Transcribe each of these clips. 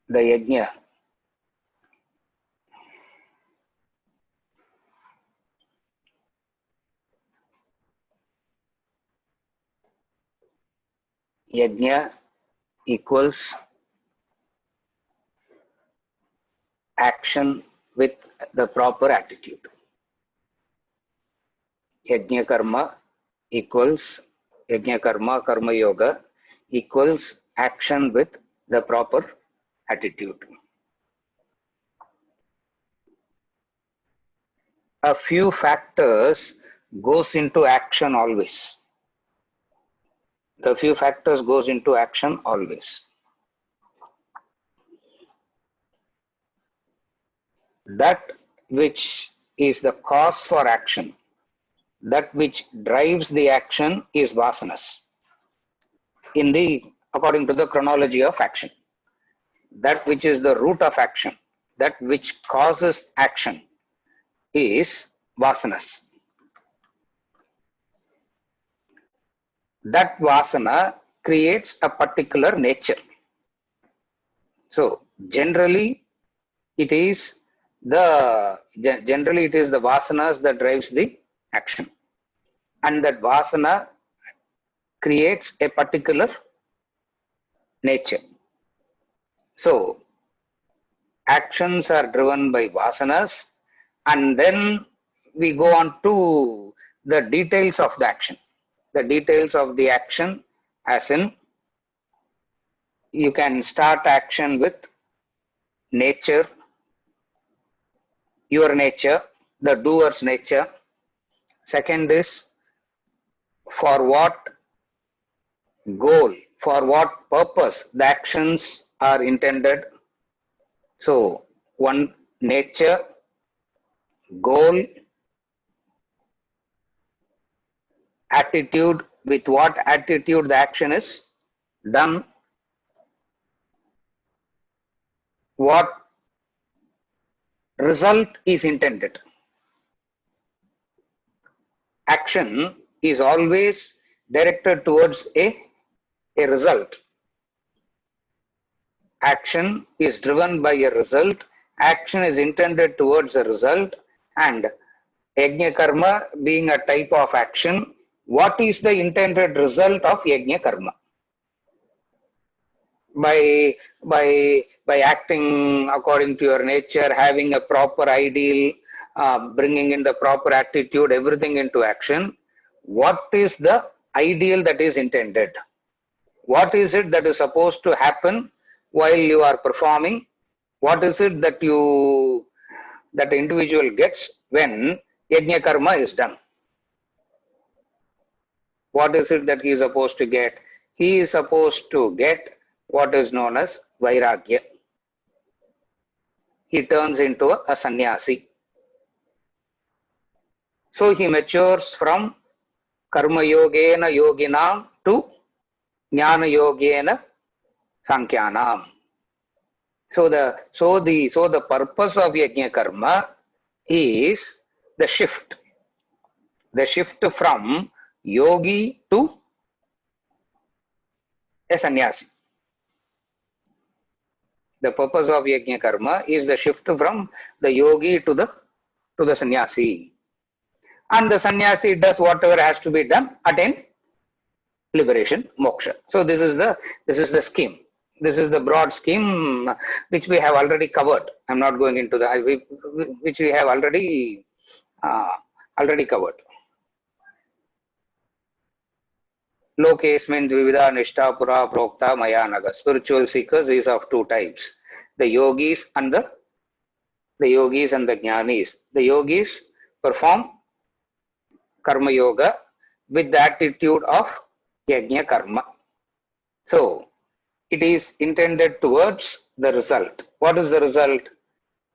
the yajna equals action with the proper attitude. Yajna karma equals yajna karma, karma yoga equals action with the proper attitude. A few factors goes into action always. The few factors goes into action always. That which is the cause for action, that which drives the action is vasanas. According to the chronology of action, that which is the root of action, that which causes action is vasanas. That vasana creates a particular nature. So generally it is the vasanas that drives the action, and that vasana creates a particular nature. So actions are driven by vasanas, and then we go on to the details of the action. The details of the action, as in, you can start action with nature, your nature, the doer's nature. Second is for what goal, for what purpose the actions are intended. So one, nature, goal, attitude, with what attitude the action is done, what result is intended. Action is always directed towards a result. Action is driven by a result. Action is intended towards a result. And yajna karma being a type of action, what is the intended result of yajna karma? By acting according to your nature, having a proper ideal, bringing in the proper attitude, everything into action, what is the ideal that is intended? What is it that is supposed to happen while you are performing? What is it that the individual gets when yajna karma is done? What is it that he is supposed to get? He is supposed to get what is known as vairagya. He turns into a sannyasi. So he matures from karma yogena yoginam to jnana yogena sankhyanam. So the purpose of yajna karma is the shift from yogi to a sannyasi. The purpose of yajna karma is the shift from the yogi to the sannyasi, and the sannyasi does whatever has to be done, attain liberation, moksha. So this is the scheme. This is the broad scheme which we have already covered. I'm not going into which we have already covered. Lokesmin dvivida nishta pura prokta maya naga. Spiritual seekers is of two types: the yogis and the jnanis. The yogis perform karma yoga with the attitude of yajna karma. So it is intended towards the result. What is the result?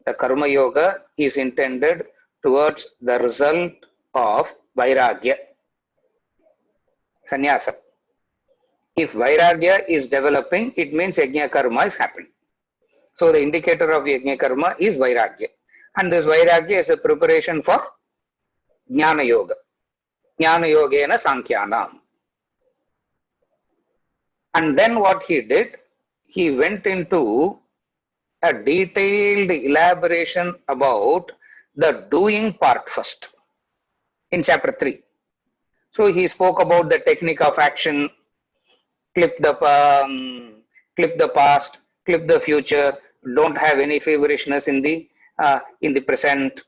The karma yoga is intended towards the result of vairagya, sannyasa. If vairagya is developing, it means yajna karma is happening. So the indicator of yajna karma is vairagya, and this vairagya is a preparation for jnana yoga. Jnana yogena sankhyanam. And then what he did, he went into a detailed elaboration about the doing part first in chapter 3. So he spoke about the technique of action, clip the clip the past, clip the future, don't have any feverishness in the present.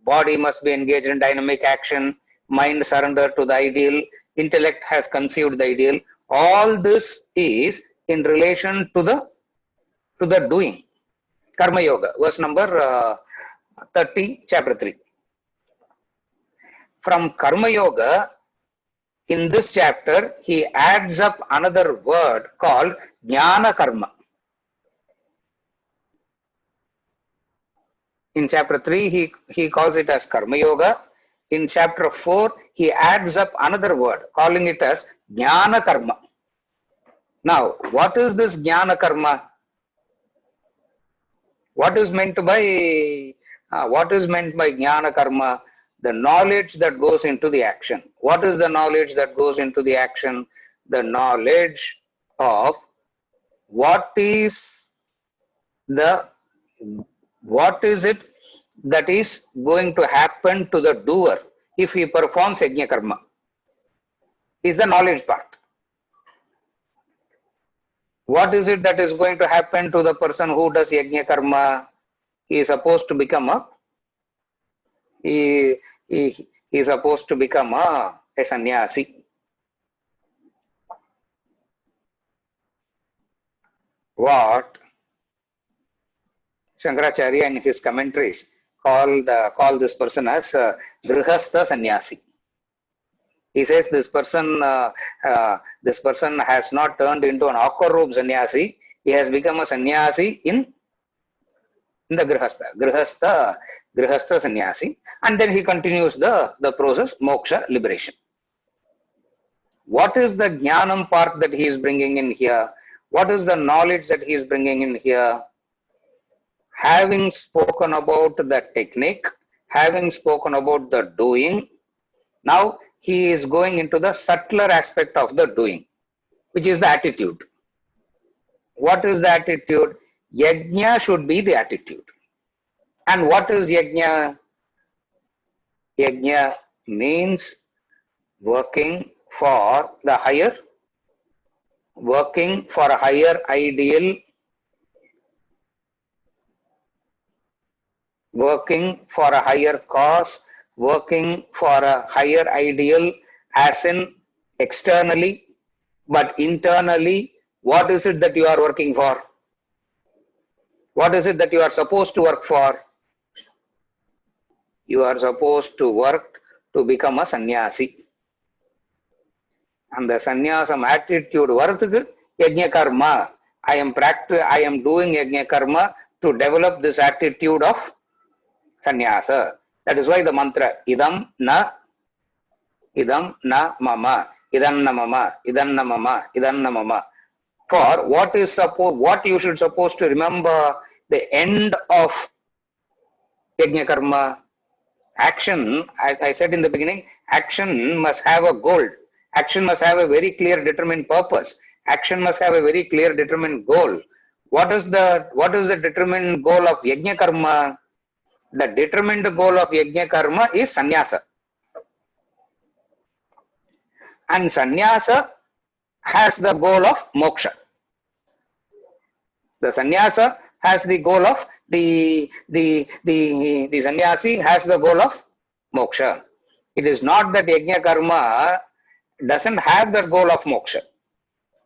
Body must be engaged in dynamic action, mind surrender to the ideal, intellect has conceived the ideal. All this is in relation to the doing. Karma Yoga, verse number 30, chapter 3. From Karma Yoga, in this chapter, he adds up another word called Jnana Karma. In chapter 3, he calls it as Karma Yoga. In chapter 4, he adds up another word, calling it as Jnana Karma. Now, what is this Jnana Karma? What is meant by Jnana Karma? The knowledge that goes into the action. What is the knowledge that goes into the action? The knowledge of what is it that is going to happen to the doer if he performs yajna karma, is the knowledge part. What is it that is going to happen to the person who does yajna karma? He is supposed to become a sannyasi. What Shankaracharya in his commentaries call this person as grihastha sannyasi. He says this person has not turned into an aqua robe sannyasi. He has become a sannyasi in the grihastha sannyasi, and then he continues the process, moksha, liberation. What is the jnanam part that he is bringing in here? What is the knowledge that he is bringing in here? Having spoken about the technique, having spoken about the doing, now he is going into the subtler aspect of the doing, which is the attitude. What is the attitude? Yajna should be the attitude. And what is yajna? Yajna means working for a higher ideal, working for a higher cause, working for a higher ideal, as in externally, but internally, what is it that you are working for? What is it that you are supposed to work for? You are supposed to work to become a sannyasi. And the sannyasam attitude varthukku yajna karma. I am doing yajna karma to develop this attitude of sannyasa. That is why the mantra idam na mama, idam na mama, idam na mama, idam na mama. For what you should supposed to remember, the end of yajna karma. Action, I said in the beginning, action must have a goal. Action must have a very clear determined purpose. Action must have a very clear determined goal. What is the determined goal of yajna karma? The determined goal of yajna karma is sannyasa. And sannyasa has the goal of moksha. The sannyasa has the goal of the sannyasi has the goal of moksha. It is not that yajna karma doesn't have the goal of moksha,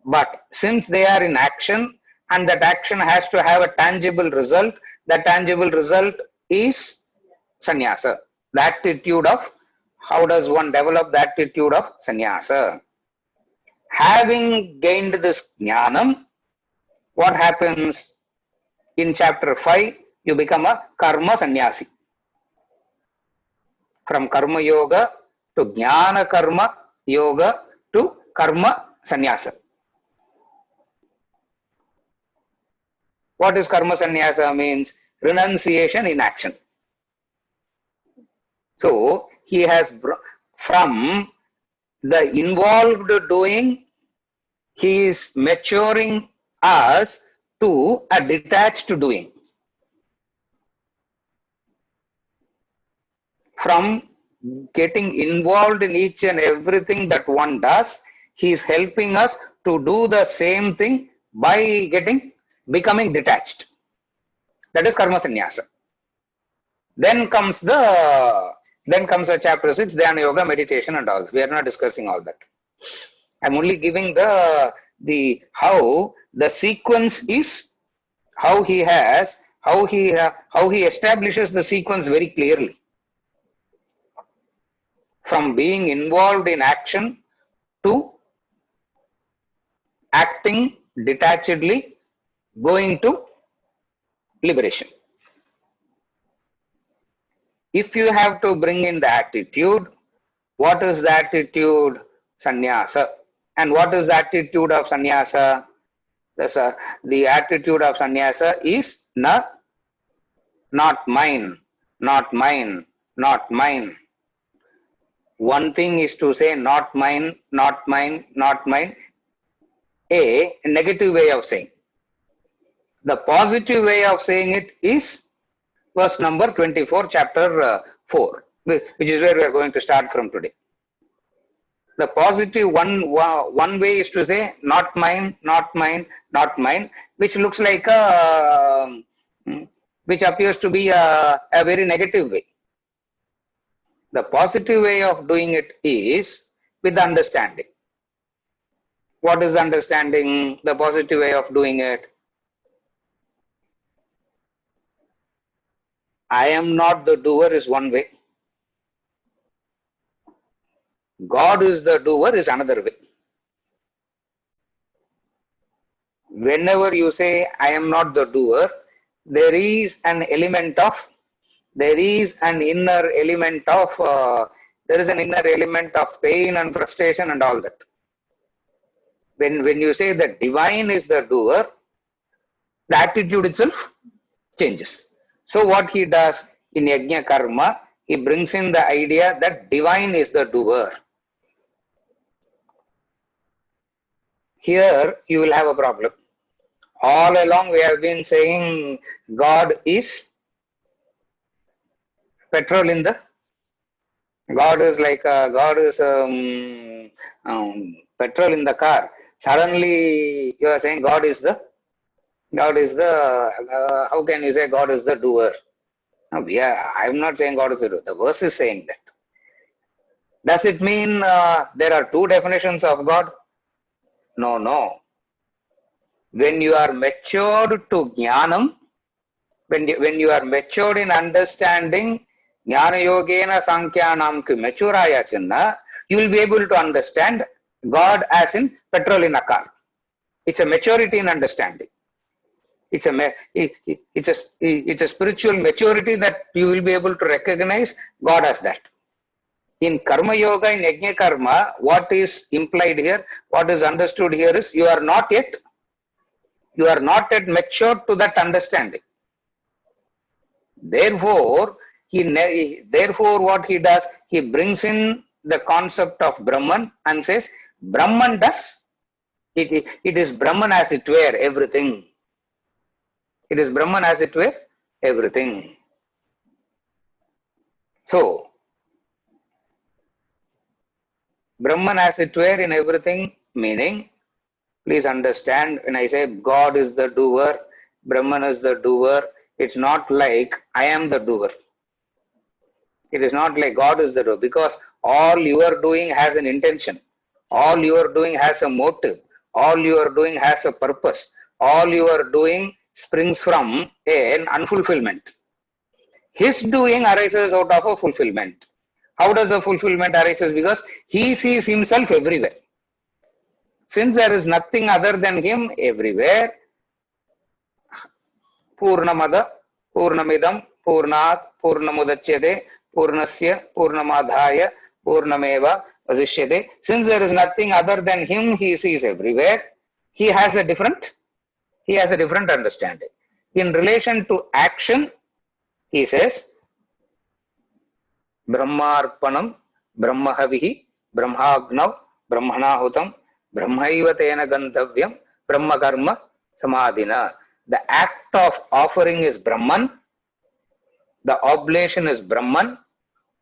but since they are in action and that action has to have a tangible result, that tangible result is sannyasa. The attitude of how does one develop the attitude of sannyasa? Having gained this jnanam, what happens? In chapter 5, you become a karma sannyasi. From karma yoga to jnana karma yoga to karma sannyasa. What is karma sannyasa means? Renunciation in action. So he has from the involved doing, he is maturing us to a detached doing. From getting involved in each and everything that one does, he is helping us to do the same thing by becoming detached. That is karma sannyasa. Then comes the chapter 6, Dhyana Yoga, meditation and all. We are not discussing all that. I'm only giving the how the sequence is, how he establishes the sequence very clearly. From being involved in action to acting detachedly, going to liberation. If you have to bring in the attitude, what is the attitude? Sannyasa. And what is the attitude of sannyasa? The attitude of sannyasa is not mine, not mine, not mine. One thing is to say not mine, not mine, not mine, a negative way of saying. The positive way of saying it is verse number 24, chapter 4, which is where we are going to start from today. The positive one way is to say not mine, not mine, not mine, which looks like which appears to be a very negative way. The positive way of doing it is with understanding. What is understanding? The positive way of doing it. I am not the doer is one way. God is the doer is another way. Whenever you say I am not the doer, there is an inner element of pain and frustration and all that. When you say that divine is the doer, the attitude itself changes. So what he does in Yajna Karma, he brings in the idea that divine is the doer. Here you will have a problem. All along we have been saying God is petrol in the, God is petrol in the car. Suddenly you are saying God is the, how can you say God is the doer? No, I am not saying God is the doer. The verse is saying that. Does it mean there are two definitions of God? No, no. When you are matured to jnanam, when you are matured in understanding, jnana yogena sankhyanam ki maturaya chinna, you will be able to understand God as in petrol in a car. It's a maturity in understanding. It's a spiritual maturity that you will be able to recognize God as that. In Karma Yoga, in Yajna Karma, what is implied here, what is understood here is you are not yet matured to that understanding. Therefore, what he does, he brings in the concept of Brahman and says, Brahman does, it is Brahman as it were everything. It is Brahman as it were everything. So, Brahman as it were in everything, meaning, please understand, when I say God is the doer, Brahman is the doer, it's not like I am the doer. It is not like God is the doer, because all you are doing has an intention. All you are doing has a motive. All you are doing has a purpose. All you are doing springs from an unfulfillment. His doing arises out of a fulfillment. How does a fulfillment arises? Because he sees himself everywhere. Since there is nothing other than him everywhere, Purnamada, Purnamidam, Purnat, Purnamudachyate, Purnasya, Purnamadhaya, Purnameva, Vasishyate. Since there is nothing other than him, he sees everywhere. He has a different understanding. In relation to action, he says, Brahmarpanam, Brahmahavihi, Brahmagnav, Brahmanahutam, Brahmaiva tena gantavyam, Brahmakarma samadhina. The act of offering is Brahman. The oblation is Brahman,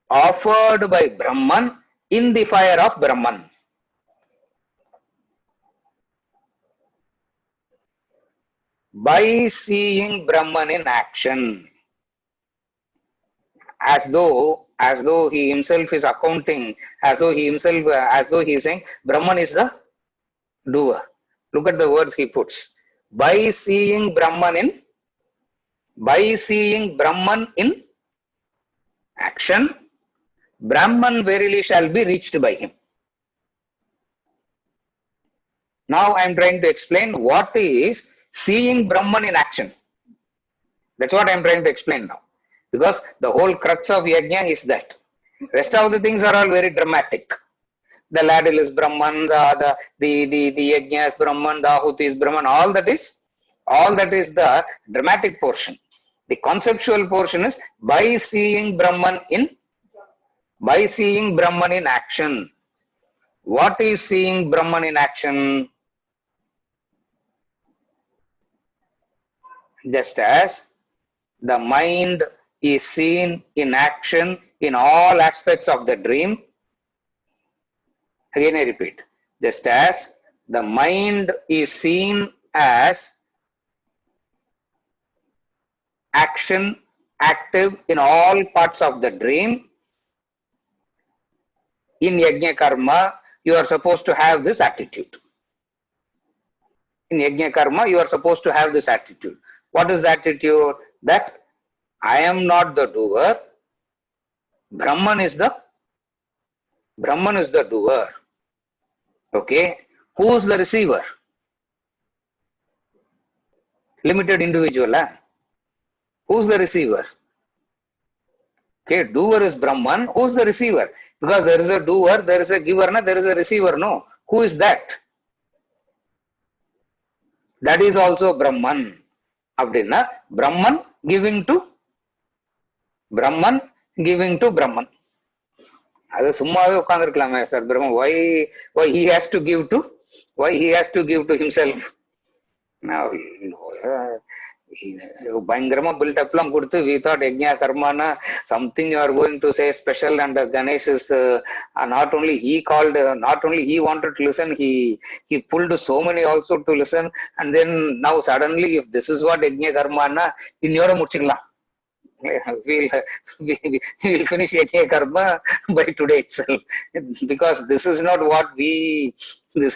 offered by Brahman in the fire of Brahman. By seeing Brahman in action, as though he himself is accounting, as though he is saying Brahman is the doer. Look at the words he puts. By seeing Brahman in action, Brahman verily shall be reached by him. Now I am trying to explain what is seeing Brahman in action. That's what I am trying to explain now. Because the whole crux of yajna is that. Rest of the things are all very dramatic. The ladle is Brahman, the yajna is Brahman, the ahuti is Brahman, all that is the dramatic portion. The conceptual portion is by seeing Brahman in action. What is seeing Brahman in action? Just as the mind is seen in action in all aspects of the dream. Again I repeat, just as the mind is seen as active in all parts of the dream, in yajna karma, you are supposed to have this attitude. In yajna karma, you are supposed to have this attitude. What is the attitude? That I am not the doer. Brahman is the doer. Okay. Who is the receiver? Limited individual. Who's the receiver? Okay, doer is Brahman. Who's the receiver? Because there is a doer, there is a giver, there is a receiver. No. Who is that? That is also Brahman. Abdina, Brahman giving to Brahman. அது சும்மாவே உட்கார்ந்திருக்கலாமே sir Brahman why he has to give to himself. Now பயங்கரமா build-up லாம் கொடுத்து we thought yajna karmana something you are going to say special, and Ganesh is not only he wanted to listen, he pulled so many also to listen, and then now suddenly if this is what yajna karmana innora mudichikalam. We'll finish yajna karma by today itself, because this is not what we were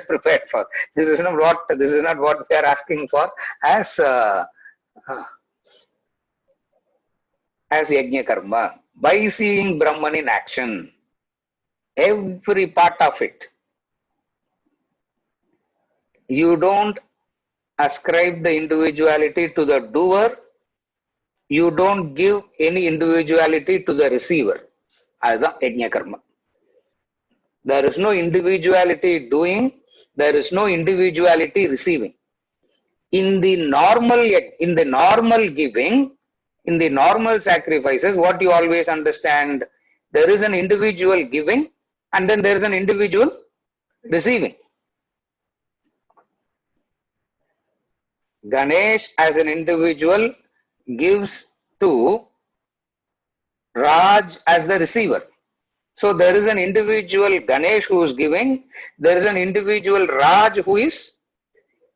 prepared for. This is not what we are asking for as yajna karma. By seeing Brahman in action, every part of it, you don't ascribe the individuality to the doer, you don't give any individuality to the receiver. That's yajna karma. There is no individuality doing, there is no individuality receiving. In the normal giving, in the normal sacrifices, what you always understand, there is an individual giving and then there is an individual receiving. Ganesh as an individual gives to Raj as the receiver. So there is an individual Ganesh who is giving, there is an individual Raj who is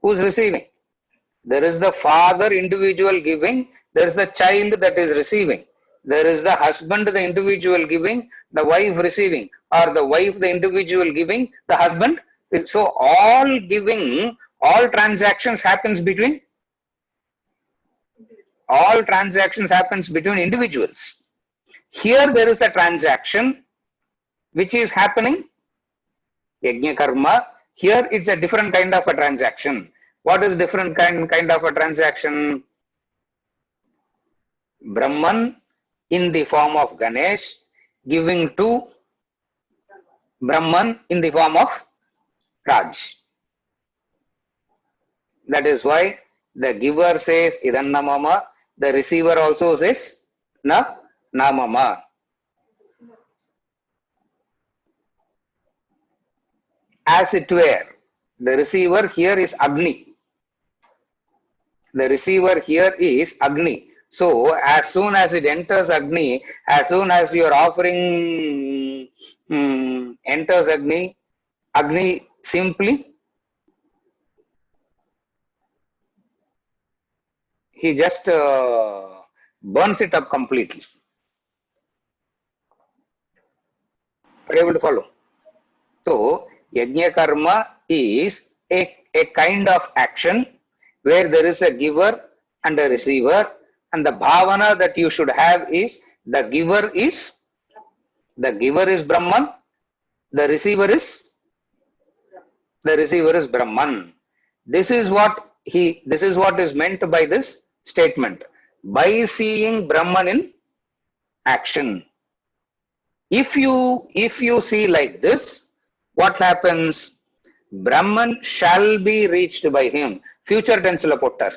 receiving. There is the father individual giving, there is the child that is receiving. There is the husband, the individual giving, the wife receiving, or the wife, the individual giving, the husband. So all giving, all transactions happens between individuals. Here there is a transaction which is happening, yajna karma. Here it's a different kind of a transaction. What is different kind of a transaction? Brahman in the form of Ganesh giving to Brahman in the form of Raj. That is why the giver says idanna mama, the receiver also says na mama. As it were, The receiver here is Agni. The receiver here is Agni. So as soon as it enters Agni, as soon as your offering enters Agni, Agni simply, he just burns it up completely. Are you able to follow? So, Yajna Karma is a kind of action where there is a giver and a receiver, and the bhavana that you should have is the giver is Brahman, the receiver is Brahman. This is what is meant by this statement. By seeing Brahman in action. If you see like this, what happens? Brahman shall be reached by him. Future tense la pottar.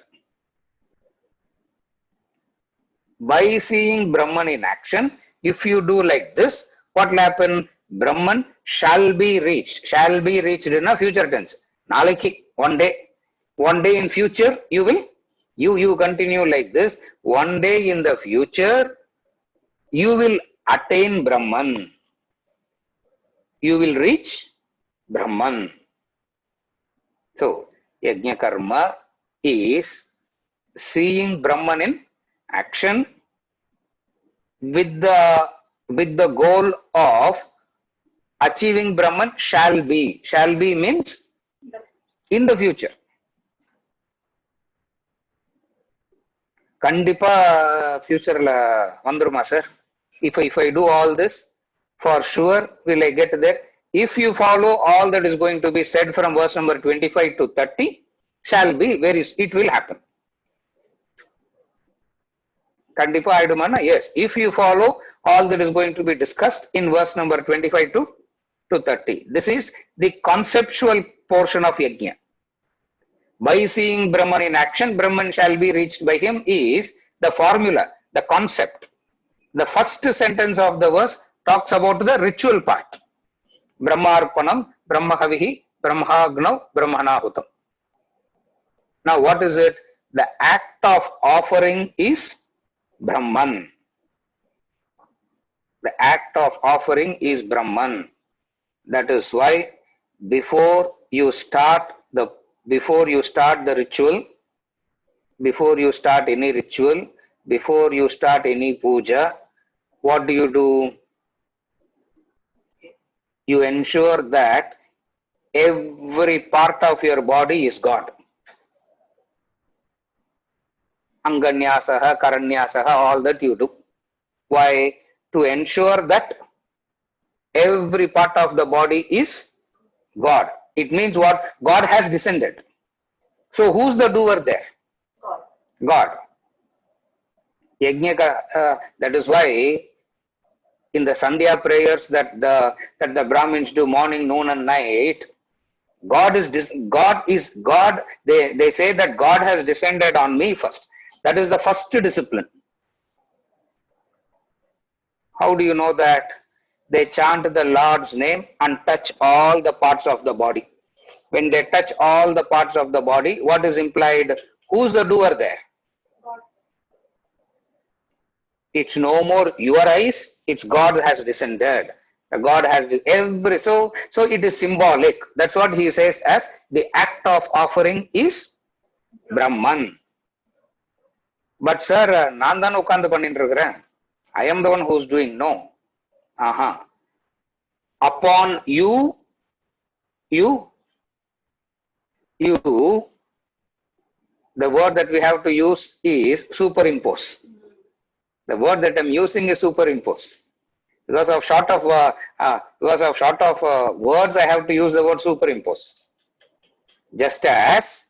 By seeing Brahman in action, if you do like this, what will happen? Brahman shall be reached. Shall be reached in a future tense. Nalaki, one day in future, you continue like this. One day in the future, you will attain Brahman. You will reach Brahman. So, Yajna Karma is seeing Brahman in action with the goal of achieving Brahman shall be. Shall be means in the future. Kandipa future la vandruma sir. If I do all this, for sure will I get there. If you follow all that is going to be said from verse number 25 to 30, shall be, where is it will happen. Kandipa Aidumana, yes. If you follow all that is going to be discussed in verse number 25 to 30. This is the conceptual portion of Yajna. By seeing Brahman in action, Brahman shall be reached by him is the formula, the concept. The first sentence of the verse talks about the ritual part. Brahmarpanam, Brahmahavihi, Brahmagnav, Brahmanahutam. Now what is it? The act of offering is Brahman. The act of offering is Brahman. That is why before you start the ritual, before you start any ritual, before you start any puja, what do? You ensure that every part of your body is God. Anganyasaha, Karanyasaha, all that you do. Why? To ensure that every part of the body is God. It means what? God has descended. So who's the doer there? God. That is why in the Sandhya prayers that the Brahmins do morning, noon and night, God. They say that God has descended on me first. That is the first discipline. How do you know that? They chant the Lord's name and touch all the parts of the body. When they touch all the parts of the body, what is implied? Who's the doer there? God. It's no more your eyes, it's God has descended. God has every, so it is symbolic. That's what he says as the act of offering is Brahman. But sir, நான் தான் உட்கார்ந்து பண்ணிட்டு இருக்கிறேன். I am the one who's doing. No. Upon you, the word that we have to use is superimpose. The word that I'm using is superimpose. Because of short of words, I have to use the word superimpose. Just as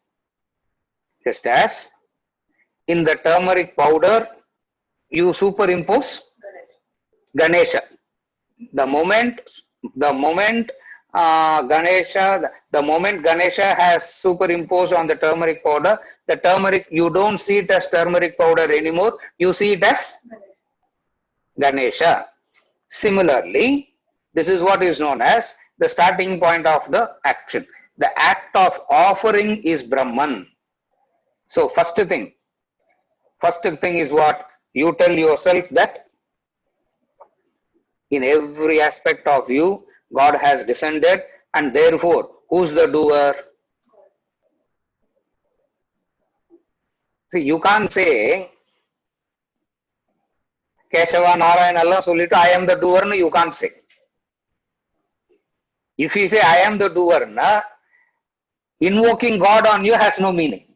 in the turmeric powder, you superimpose Ganesha. The moment Ganesha has superimposed on the turmeric powder, the turmeric, you don't see it as turmeric powder anymore, you see it as Ganesha. Similarly, this is what is known as the starting point of the action. The act of offering is Brahman. So first thing is what? You tell yourself that in every aspect of you, God has descended, and therefore, who's the doer? See, you can't say Keshava Narayana Allah Solitu, I am the doer, no, you can't say. If you say I am the doer, na, invoking God on you has no meaning.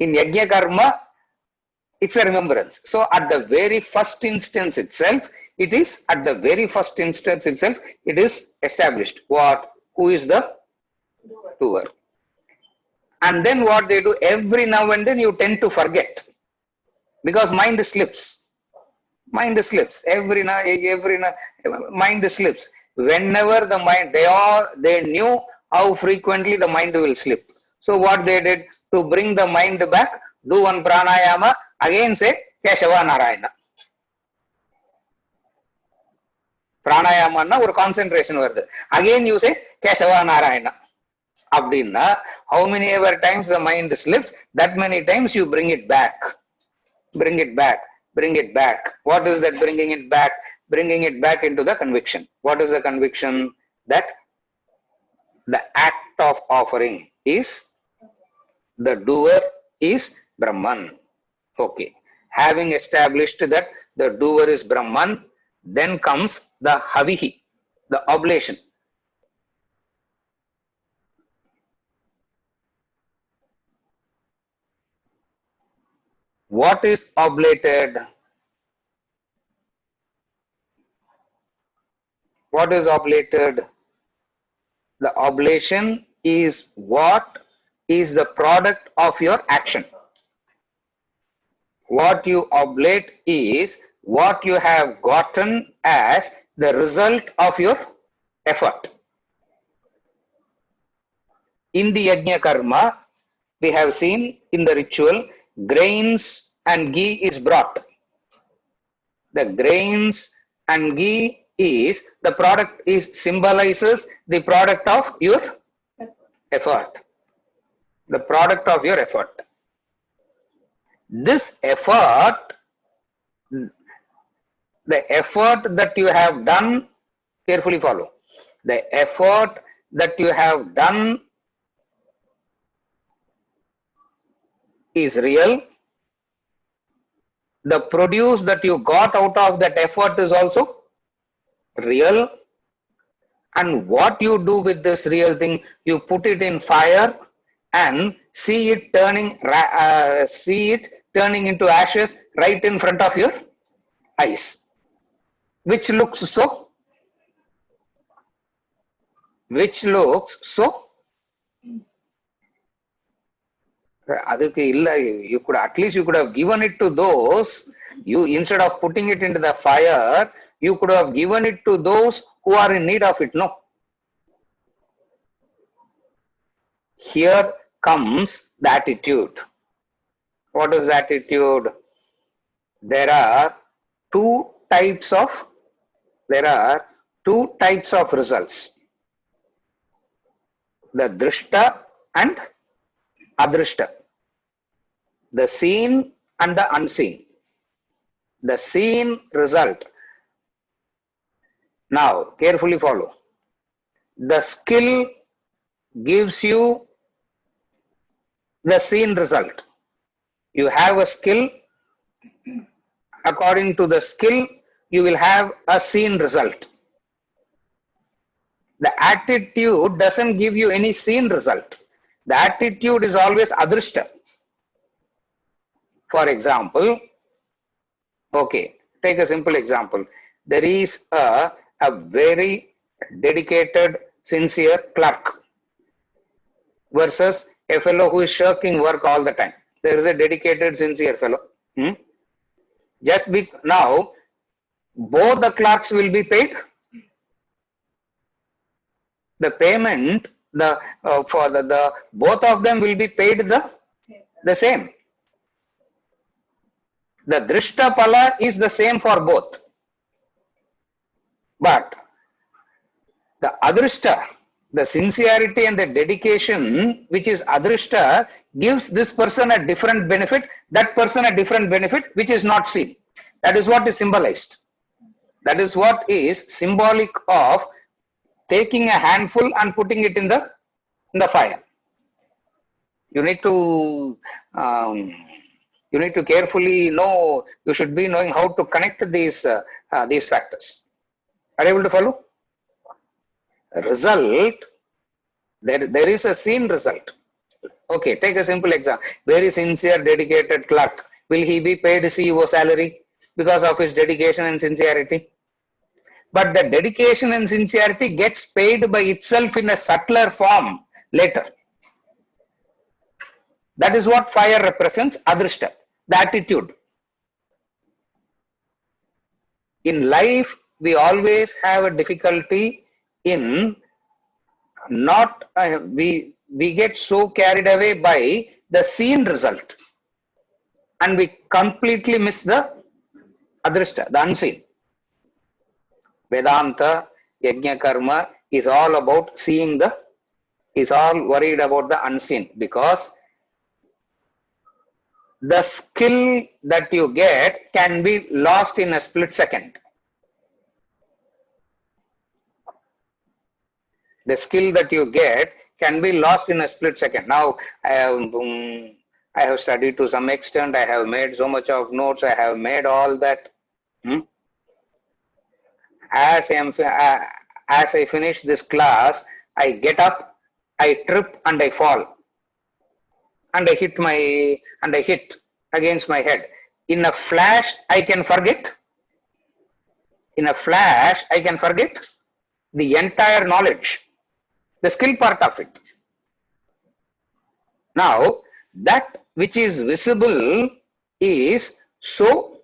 In Yajna Karma, it's a remembrance. So at the very first instance itself, it is established. What? Who is the doer? And then what they do, every now and then you tend to forget. Because mind slips. Mind slips. Mind slips. Whenever the mind, they knew how frequently the mind will slip. So what they did, to bring the mind back, do one pranayama, again say Keshava Narayana. Pranayama or concentration word. Again you say Keshava Narayana. Abdinna, how many ever times the mind slips, that many times you bring it back. Bring it back. What is that bringing it back? Bringing it back into the conviction. What is the conviction? That the act of offering is, the doer is Brahman. Okay. Having established that the doer is Brahman, then comes the Havihi, the oblation. What is oblated? What is oblated? The oblation is what is the product of your action. What you oblate is what you have gotten as the result of your effort. In the Yajna Karma, we have seen in the ritual, grains and ghee is brought. The grains and ghee is the product, is symbolizes the product of your effort. The product of your effort. This effort, the effort that you have done, carefully follow. The effort that you have done is real. The produce that you got out of that effort is also real. And what you do with this real thing, you put it in fire and see it turning into ashes right in front of your eyes, which looks so you could at least have given it to those, you instead of putting it into the fire, you could have given it to those who are in need of it. No. Here comes the attitude. What is the attitude? There are two types of results. The drishta and adrishta. The seen and the unseen. The seen result. Now, carefully follow. The skill gives you the seen result. You have a skill. According to the skill, you will have a seen result. The attitude doesn't give you any seen result. The attitude is always adrishta. For example, okay, take a simple example. There is a very dedicated, sincere clerk versus a fellow who is shirking work all the time. There is a dedicated, sincere fellow. Now, both the clerks will be paid. The payment, both of them will be paid the same. The drishta pala is the same for both. But the adrishta, The sincerity and the dedication, which is adrishta, gives this person a different benefit, that person a different benefit, which is not seen. That is what is symbolized. That is what is symbolic of taking a handful and putting it in the fire. You need to carefully know. You should be knowing how to connect these factors. Are you able to follow? Result. There is a seen result. Okay, take a simple example. Very sincere, dedicated clerk. Will he be paid CEO salary because of his dedication and sincerity? But the dedication and sincerity gets paid by itself in a subtler form later. That is what fire represents, adrishta, the attitude. In life, we always have a difficulty in not, we get so carried away by the seen result and we completely miss the adrishta, the unseen. Vedanta, Yajna Karma is all about seeing is all worried about the unseen, because the skill that you get can be lost in a split second. The skill that you get can be lost in a split second. Now, I have studied to some extent, I have made so much of notes, I have made all that. As I finish this class, I get up, I trip and I fall. And I hit against my head. In a flash, I can forget. In a flash, I can forget the entire knowledge, the skill part of it. Now, that which is visible is so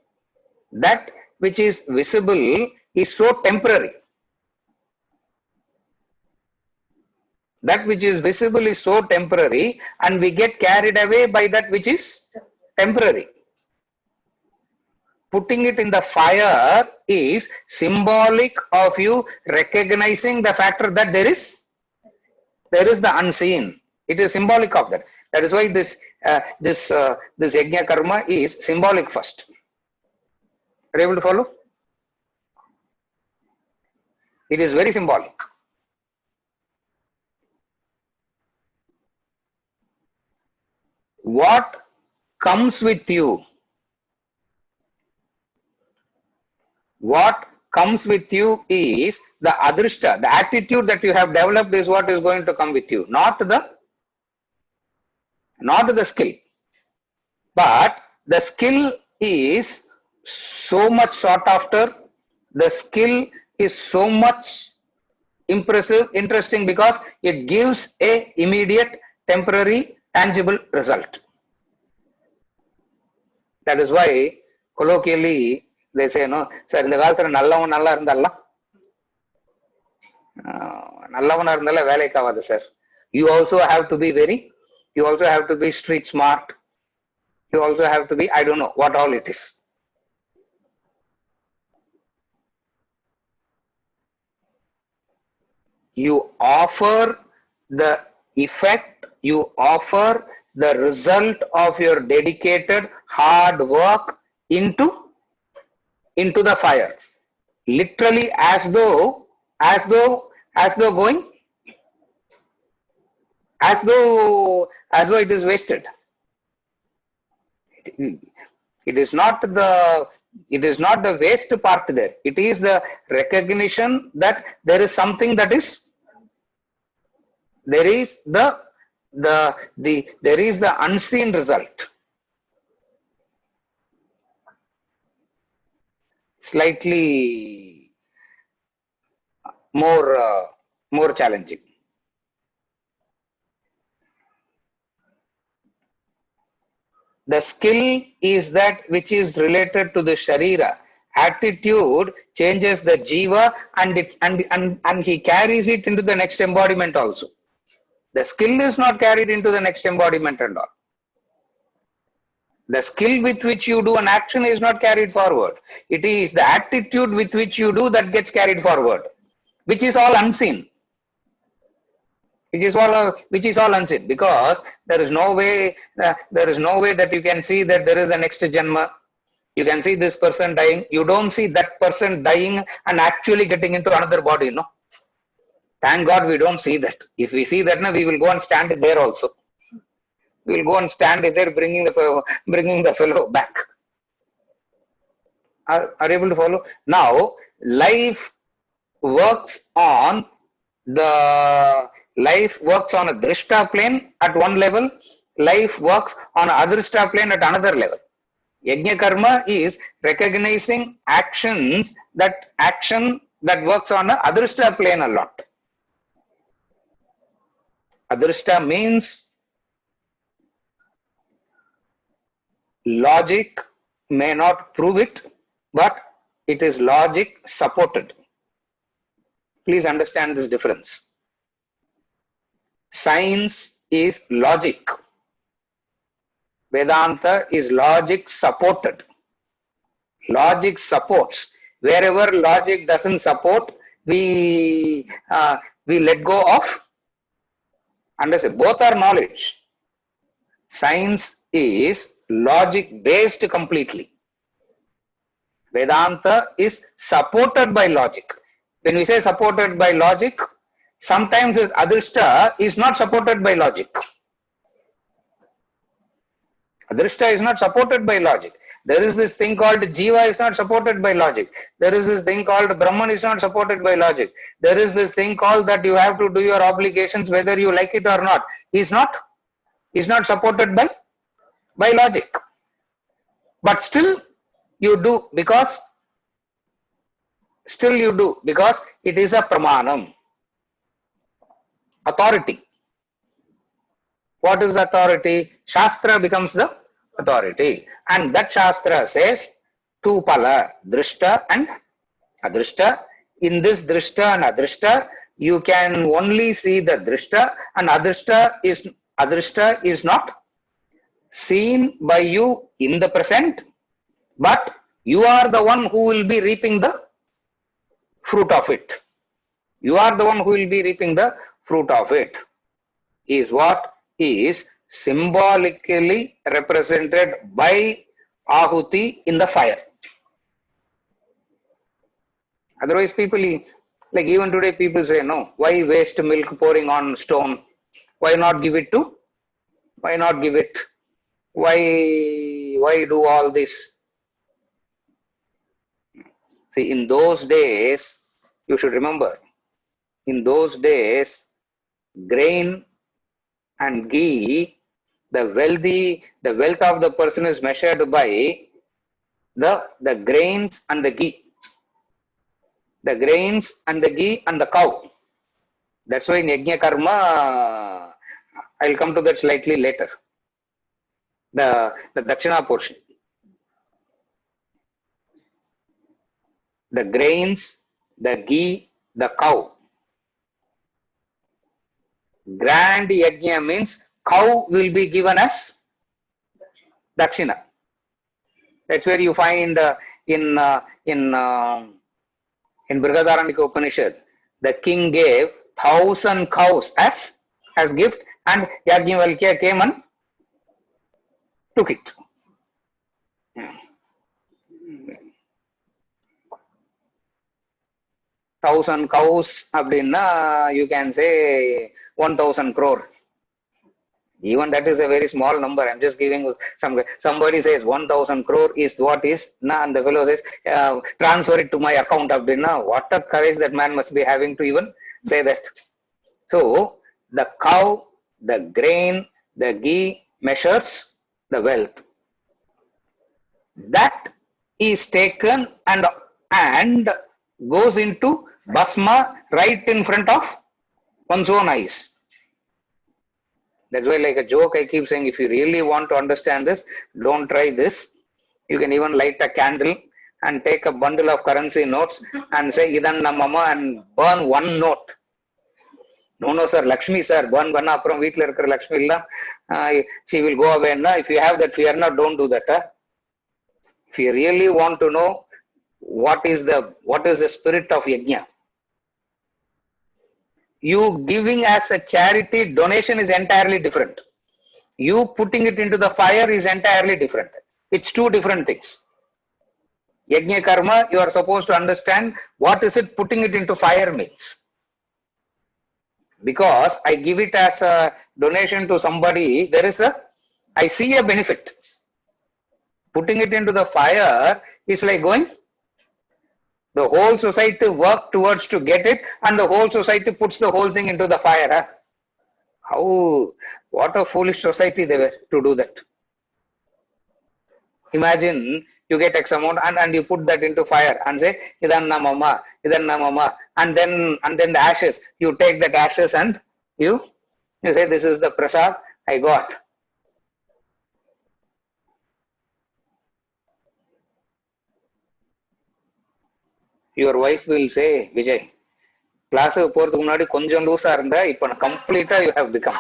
temporary. That which is visible is so temporary, and we get carried away by that which is temporary. Putting it in the fire is symbolic of you recognizing the factor that there is the unseen. It is symbolic of that. That is why this yajna karma is symbolic first. Are you able to follow? It is very symbolic. What comes with you? What comes with you is the adrishta, the attitude that you have developed is what is going to come with you, not the skill. But the skill is so much sought after, the skill is so much impressive, interesting, because it gives a immediate, temporary, tangible result. That is why colloquially they say, no, sir, இந்த காலத்துல நல்லவன் நல்லா இருந்தாலாம் நல்லவனா இருந்தால வேலைக்கு ஆகாது sir. You also have to be street smart. You also have to be, I don't know what all it is. You offer the effect, you offer the result of your dedicated hard work into the fire, literally as though it is wasted. It is not the waste part there. It is the recognition that there is something that is, there is the unseen result. Slightly more challenging. The skill is that which is related to the sharira. Attitude changes the jiva, and he carries it into the next embodiment also. The skill is not carried into the next embodiment and all. The skill with which you do an action is not carried forward. It is the attitude with which you do that gets carried forward, which is all unseen. which is all unseen, because there is no way that you can see that there is a next janma. You can see this person dying. You don't see that person dying and actually getting into another body, no. Thank God we don't see that. If we see that, we will go and stand there also. We will go and stand there, bringing the fellow back. Are you able to follow? Now, life works on a drishta plane at one level. Life works on adrishta plane at another level. Yajna karma is recognizing action that works on a adrishta plane a lot. Adrishta means logic may not prove it, but it is logic supported. Please understand this difference. Science is logic. Vedanta is logic supported. Logic supports. Wherever logic doesn't support, we let go of. Understand? Both are knowledge. Science is logic based completely. Vedanta is supported by logic. When we say supported by logic, sometimes adrishta is not supported by logic. Adrishta is not supported by logic. There is this thing called Jiva is not supported by logic. There is this thing called Brahman is not supported by logic. There is this thing called that you have to do your obligations whether you like it or not. Is not supported by logic. But still you do because it is a pramanam. Authority. What is authority? Shastra becomes the authority. And that Shastra says two pala, drishta and adrishta. In this drishta and adrishta, you can only see the drishta, and adrishta is not seen by you in the present, but you are the one who will be reaping the fruit of it. You are the one who will be reaping the fruit of it. Is what is symbolically represented by Ahuti in the fire. Otherwise, people, like even today, people say, no, why waste milk pouring on stone? Why not give it? Why do all this? See, in those days, you should remember, in those days, grain and ghee, the wealth of the person is measured by the grains and the ghee. The grains and the ghee and the cow. That's why in Yajna Karma, I'll come to that slightly later. The Dakshina portion. The grains, the ghee, the cow. Grand Yajna means cow will be given as Dakshina. That's where you find in Brihadaranyaka Upanishad, the king gave 1,000 cows as gift, and Yajnavalkya came and took it. 1,000 cows, you can say 1,000 crore. Even that is a very small number. I'm just giving somebody says 1,000 crore is what is, and the fellow says, transfer it to my account. What a courage that man must be having to even say that. So, the cow, the grain, the ghee measures the wealth. That is taken and goes into Bhasma right in front of one's own eyes. That's why, like a joke, I keep saying, if you really want to understand this, don't try this. You can even light a candle and take a bundle of currency notes and say, Idan na mama, and burn one note. No, sir, Lakshmi, sir, burn apram veetla irukra Lakshmi illa. She will go away. If you have that fear, don't do that. If you really want to know what is the spirit of Yajna, you giving as a charity donation is entirely different. You putting it into the fire is entirely different. It's two different things. Yajna karma, you are supposed to understand what is it putting it into fire means. Because I give it as a donation to somebody, I see a benefit. Putting it into the fire is like going, the whole society work towards to get it, and the whole society puts the whole thing into the fire. Huh? What a foolish society they were to do that. Imagine you get X amount and you put that into fire and say, Idanna mama, and then the ashes, you take that ashes and you say, this is the prasad I got. Your wife will say, Vijay, class போறதுக்கு முன்னாடி கொஞ்சம் லூசா இருந்தா இப்ப கம்ப்ளீட்டா you have become.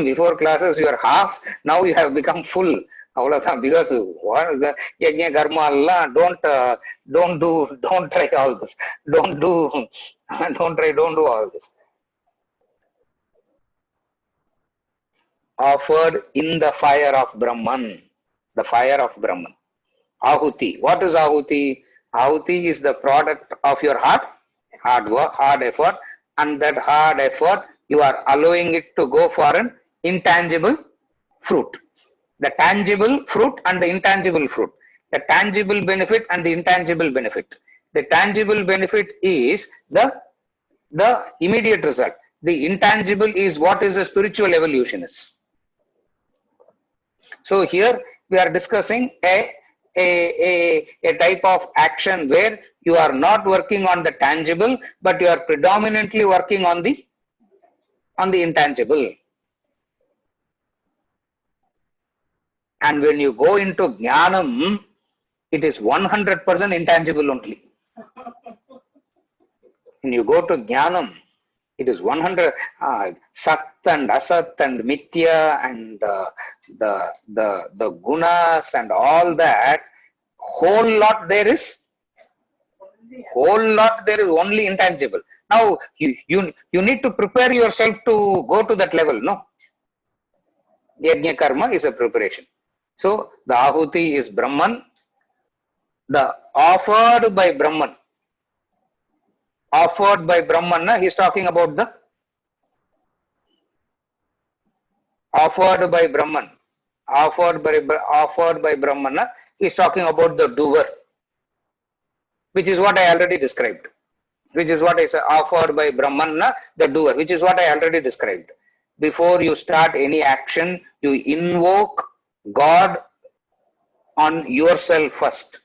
Before classes you are half, now you have become full. அவ்வளவுதான். Because what is the யஜ்ஞ கர்மா எல்லாம் don't try all this. Don't do all this. Offered in the fire of Brahman. The fire of Brahman. Ahuti. What is Ahuti? Ahuti is the product of your hard work, hard effort, and that hard effort you are allowing it to go for an intangible fruit. The tangible fruit and the intangible fruit. The tangible benefit and the intangible benefit. The tangible benefit is the immediate result. The intangible is what is a spiritual evolution is. So here we are discussing a type of action where you are not working on the tangible, but you are predominantly working on the intangible. And when you go into jnanam, it is 100% intangible only. When you go to jnanam, it is 100 sat and asat and mithya and the gunas and all that. Whole lot there is only intangible. Now you need to prepare yourself to go to that level. No, yajna karma is a preparation. So the ahuti is Brahman, the offered by Brahman. Offered by Brahman, he is talking about the offered by Brahman. Offered by Brahman, he is talking about the doer, which is what I already described. Which is what is offered by Brahman, the doer, which is what I already described. Before you start any action, you invoke God on yourself first.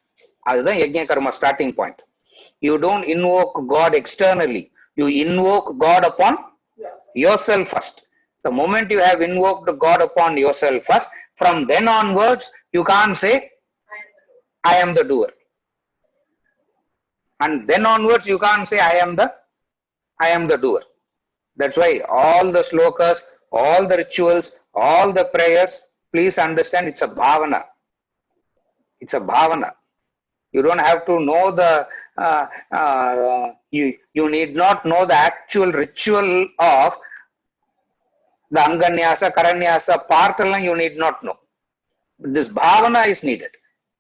That's the yajna karma starting point. You don't invoke God externally. You invoke God upon yourself first. The moment you have invoked God upon yourself first, from then onwards, you can't say, I am the doer. And then onwards, you can't say, I am the doer. That's why all the slokas, all the rituals, all the prayers, please understand it's a bhavana. It's a bhavana. You don't have to know you need not know the actual ritual of the Anganyasa, Karanyasa part alone, you need not know. This bhavana is needed.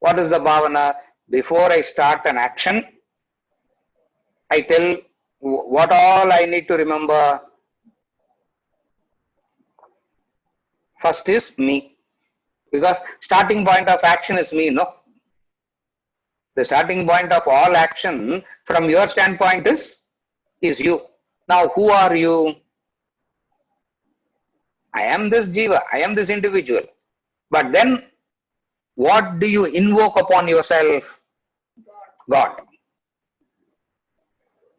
What is the bhavana? Before I start an action, I tell what all I need to remember. First is me. Because starting point of action is me, no? The starting point of all action from your standpoint is you. Now, who are you? I am this jiva, I am this individual. But then, what do you invoke upon yourself? God.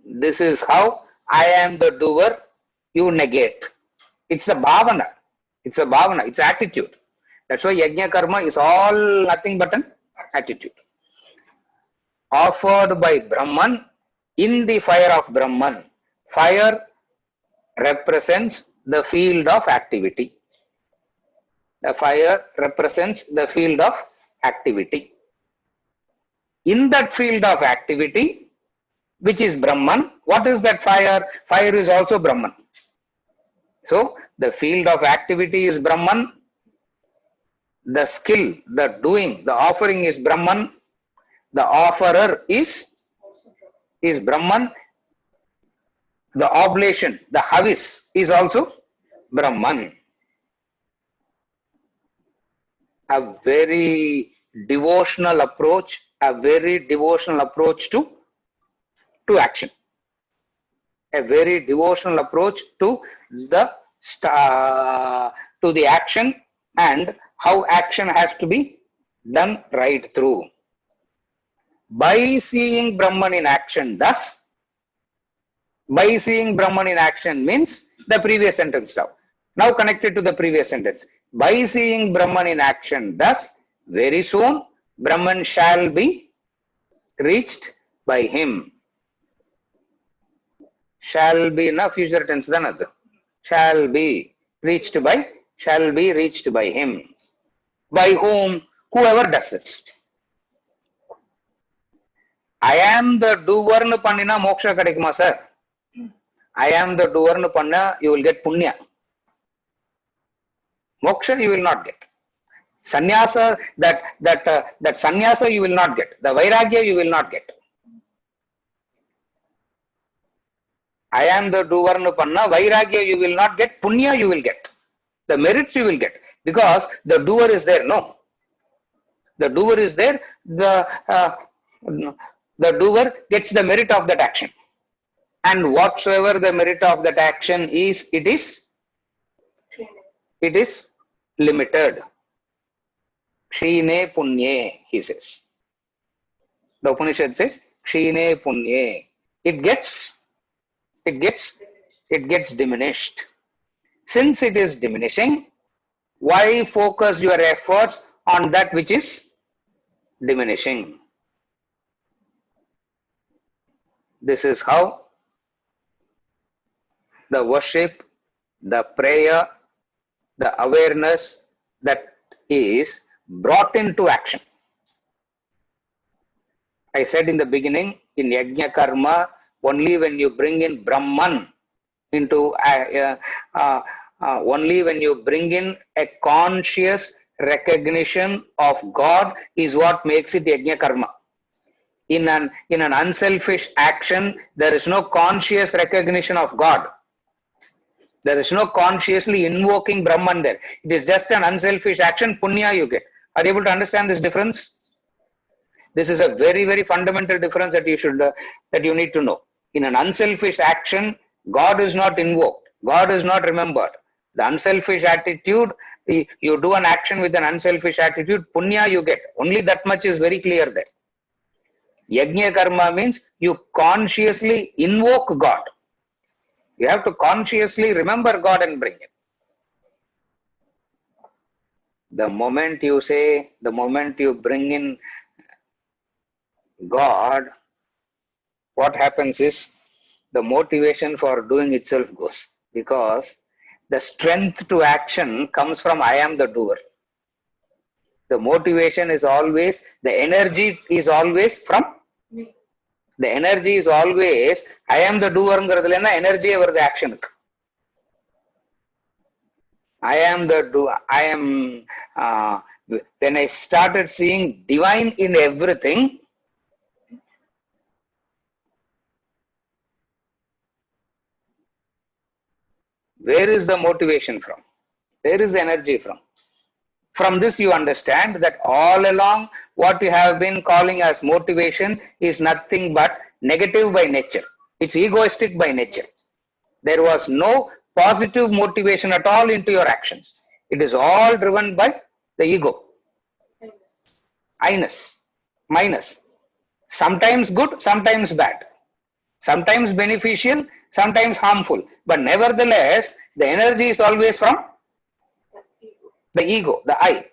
This is how I am the doer, you negate. It's a bhavana. It's a bhavana, it's attitude. That's why yajna karma is all nothing but an attitude. Offered by Brahman in the fire of Brahman. Fire represents the field of activity. The fire represents the field of activity. In that field of activity, which is Brahman. What is that fire? Fire is also Brahman. So the field of activity is Brahman. The skill, the doing, the offering is Brahman. The offerer is Brahman. The oblation, the havis is also Brahman. A very devotional approach, to action. A very devotional approach to the action and how action has to be done right through. By seeing Brahman in action, thus, by seeing Brahman in action means the previous sentence now connected to the previous sentence. By seeing Brahman in action, thus, very soon Brahman shall be reached by him. Shall be na future tense danadu. Shall be reached by him. By whom? Whoever does this. I am the doer nu pannina moksha kadikuma sir. I am the doer nu panna, you will get punya. Moksha you will not get. Sannyasa, that sannyasa you will not get. The vairagya you will not get. I am the doer nu panna, vairagya you will not get, punya you will get. The merits you will get. Because the doer is there, no. The doer is there, the doer gets the merit of that action. And whatsoever the merit of that action is, it is limited. Kshine punye, he says. The Upanishad says, Kshine punye. It gets diminished. Since it is diminishing, why focus your efforts on that which is diminishing? This is how the worship, the prayer, the awareness that is brought into action. I said in the beginning, in Yajna Karma, only when you bring in Brahman into, only when you bring in a conscious recognition of God is what makes it Yajna Karma. In an unselfish action, there is no conscious recognition of God. There is no consciously invoking Brahman there. It is just an unselfish action, punya you get. Are you able to understand this difference? This is a very, very fundamental difference that you need to know. In an unselfish action, God is not invoked. God is not remembered. The unselfish attitude, you do an action with an unselfish attitude, punya you get. Only that much is very clear there. Yajna karma means you consciously invoke God. You have to consciously remember God and bring it. The moment you bring in God, what happens is the motivation for doing itself goes, because the strength to action comes from I am the doer. The motivation is always, the energy is always from me. The energy is always, I am the doer, energy over the action. I am the doer. When I started seeing divine in everything, where is the motivation from? Where is the energy from? From this you understand that all along what you have been calling as motivation is nothing but negative by nature. It's egoistic by nature. There was no positive motivation at all into your actions. It is all driven by the ego. I-ness, minus. Sometimes good, sometimes bad. Sometimes beneficial, sometimes harmful. But nevertheless, the energy is always from the ego, the I.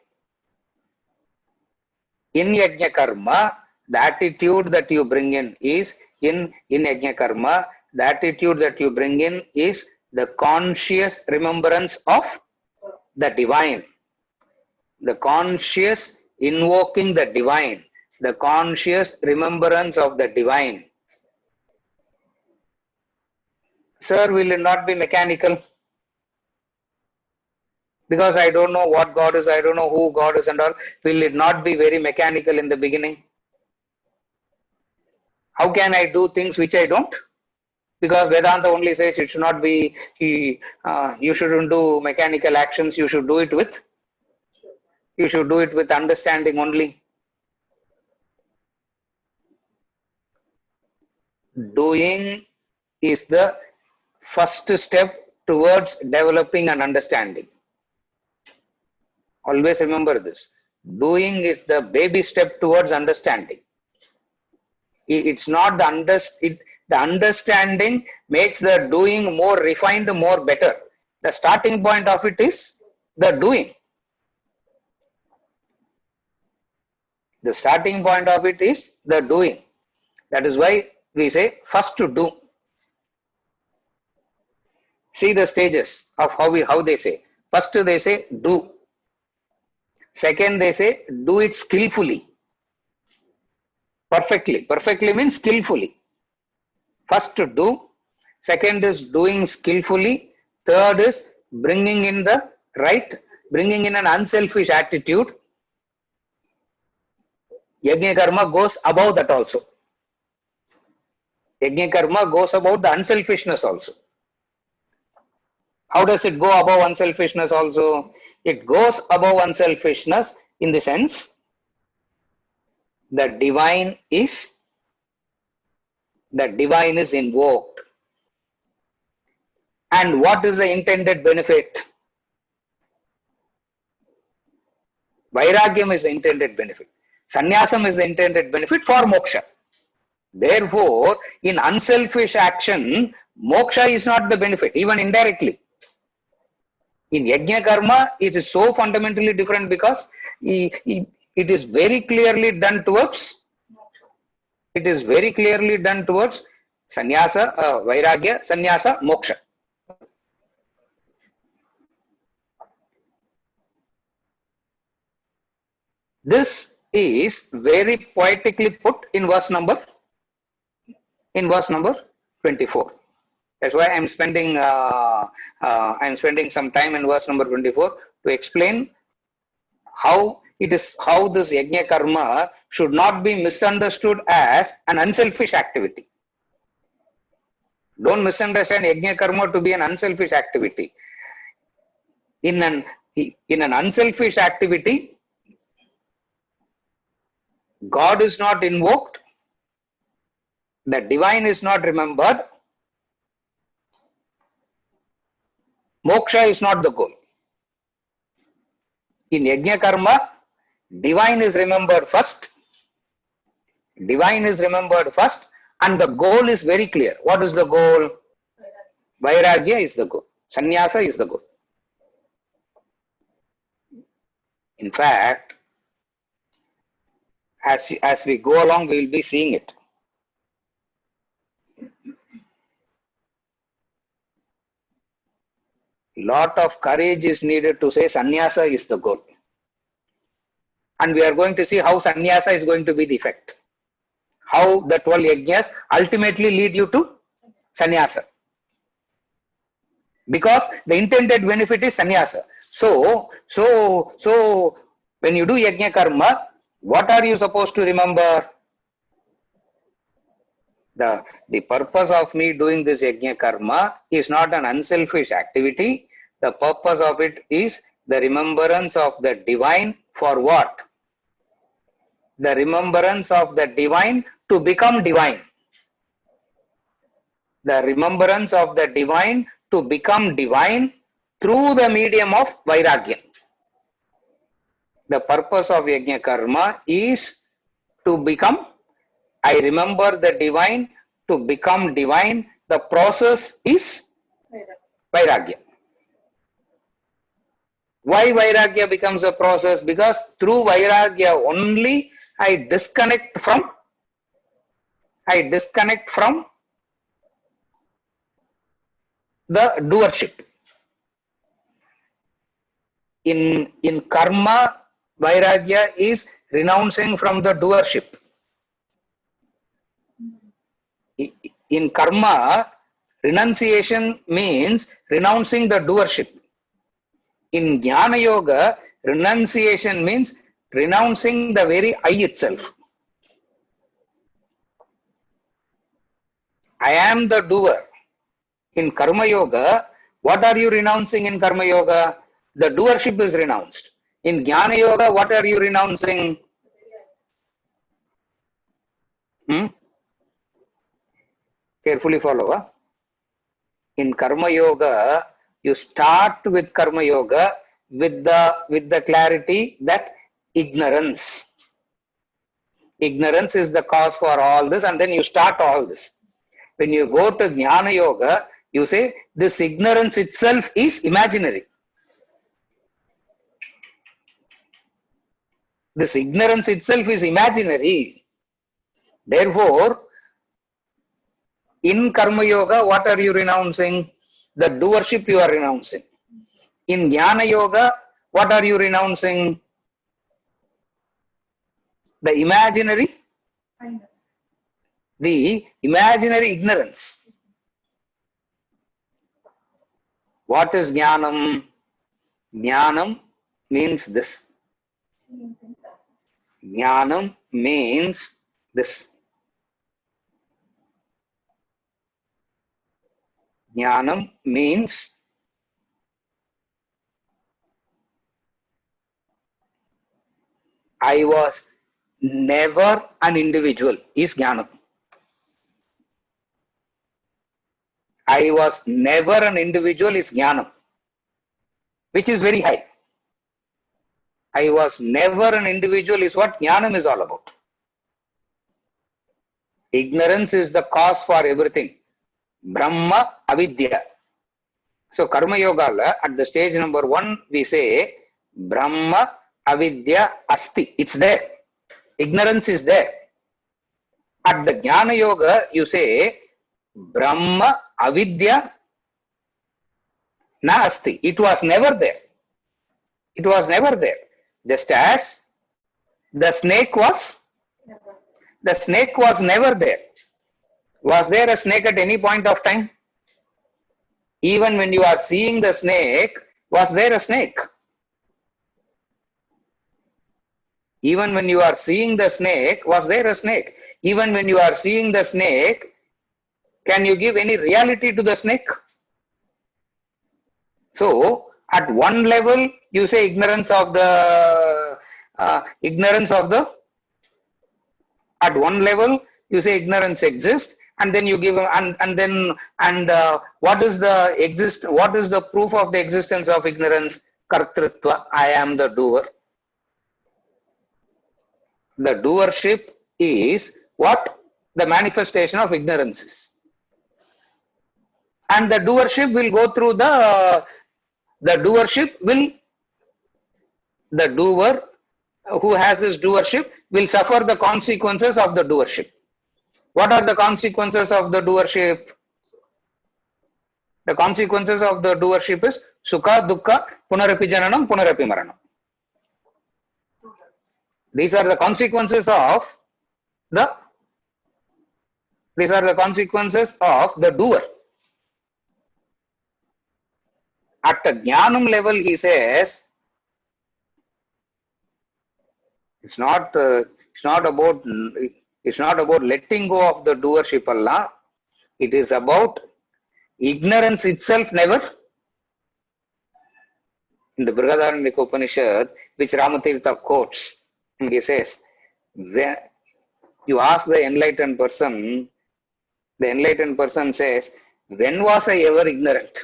In Yajna Karma, the attitude that you bring in is, in Yajna Karma, the attitude that you bring in is the conscious remembrance of the divine. The conscious invoking the divine. The conscious remembrance of the divine. Sir, will it not be mechanical? Because I don't know what God is, I don't know who God is and all. Will it not be very mechanical in the beginning? How can I do things which I don't? Because Vedanta only says it should not be, you shouldn't do mechanical actions, you should do it with understanding only. Doing is the first step towards developing an understanding. Always remember this. Doing is the baby step towards understanding. It's not the understanding makes the doing more refined, more better. The starting point of it is the doing. The starting point of it is the doing. That is why we say first to do. See the stages of how they say. First they say do. Second they say do it skillfully. Perfectly. Perfectly means skillfully. First to do. Second is doing skillfully. Third is bringing in an unselfish attitude. Yajna karma goes above that also. Yajna karma goes about the unselfishness also. How does it go above unselfishness also? It goes above unselfishness in the sense the divine is invoked. And what is the intended benefit? Vairagyam is the intended benefit. Sannyasam is the intended benefit for moksha. Therefore, in unselfish action, moksha is not the benefit, even indirectly. In yajna karma, it is so fundamentally different because it is very clearly done towards sannyasa, vairagya, sannyasa, moksha. This is very poetically put in verse number 24. That's why I'm spending some time in verse number 24 to explain how this yajna karma should not be misunderstood as an unselfish activity. Don't misunderstand yajna karma to be an unselfish activity. In an unselfish activity, God is not invoked, the divine is not remembered, moksha is not the goal. In yajna karma, divine is remembered first, and the goal is very clear. What is the goal? Vairagya is the goal. Sannyasa is the goal. In fact, as we go along, we will be seeing it. Lot of courage is needed to say sannyasa is the goal. And we are going to see how sannyasa is going to be the effect. How the 12 yajnas ultimately lead you to sannyasa. Because the intended benefit is sannyasa. So when you do yajna karma, what are you supposed to remember? The purpose of me doing this yajna karma is not an unselfish activity. The purpose of it is the remembrance of the divine for what? The remembrance of the divine to become divine. The remembrance of the divine to become divine through the medium of vairagya. The purpose of yajna karma is to become, I remember the divine to become divine. The process is vairagya. Why vairagya becomes a process? Because through vairagya only I disconnect from the doership. In karma, vairagya is renouncing from the doership. In karma, Renunciation means renouncing the doership. In Jnana Yoga, renunciation means renouncing the very I itself. I am the doer. In Karma Yoga, what are you renouncing in Karma Yoga? The doership is renounced. In Jnana Yoga, what are you renouncing? Carefully follow. Huh? In Karma Yoga, you start with Karma Yoga with the clarity that ignorance. Ignorance is the cause for all this, and then you start all this. When you go to Jnana Yoga, you say this ignorance itself is imaginary. This ignorance itself is imaginary. Therefore, in Karma Yoga, what are you renouncing? The doership you are renouncing. In Jnana Yoga, what are you renouncing? The imaginary? The imaginary ignorance. What is Jnanam? Jnanam means this. Jnanam means this. Jnanam means I was never an individual is Jnanam. I was never an individual is Jnanam, which is very high. I was never an individual is what Jnanam is all about. Ignorance is the cause for everything. Brahma avidya. So Karma Yoga at the stage number 1 we say Brahma avidya asti. It's there. Ignorance is there. At the Jnana Yoga you say Brahma avidya na asti. It was never there. It was never there. Just as the snake was never there. Was there a snake at any point of time? Even when you are seeing the snake, was there a snake? Even when you are seeing the snake, was there a snake? Even when you are seeing the snake, can you give any reality to the snake? So, at one level, you say ignorance of the, at one level, you say ignorance exists, and then you give, what is the proof of the existence of ignorance? Kartritva, I am the doer. The doership is what the manifestation of ignorance is. And the doership will go through the doer who has his doership will suffer the consequences of the doership. What are the consequences of the doership? The consequences of the doership is sukha, dukkha, punarapi jananam, punarapi maranam. These are the consequences of the doer. At the Jnanam level, he says, it's not about letting go of the doership Allah. It is about ignorance itself never. In the Brihadaranyaka Upanishad, which Ramatirtha quotes, he says, when you ask the enlightened person says, when was I ever ignorant?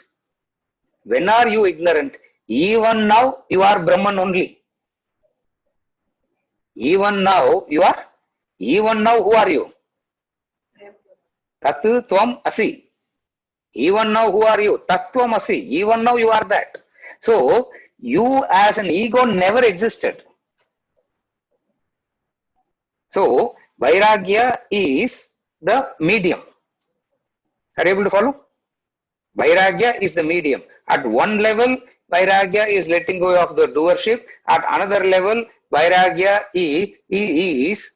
When are you ignorant? Even now you are Brahman only. Even now who are you? Tat Tvam Asi. Even now who are you? Tat Tvam Asi. Even now you are that. So you as an ego never existed. So Vairagya is the medium. Are you able to follow? Vairagya is the medium. At one level, Vairagya is letting go of the doership. At another level, Vairagya is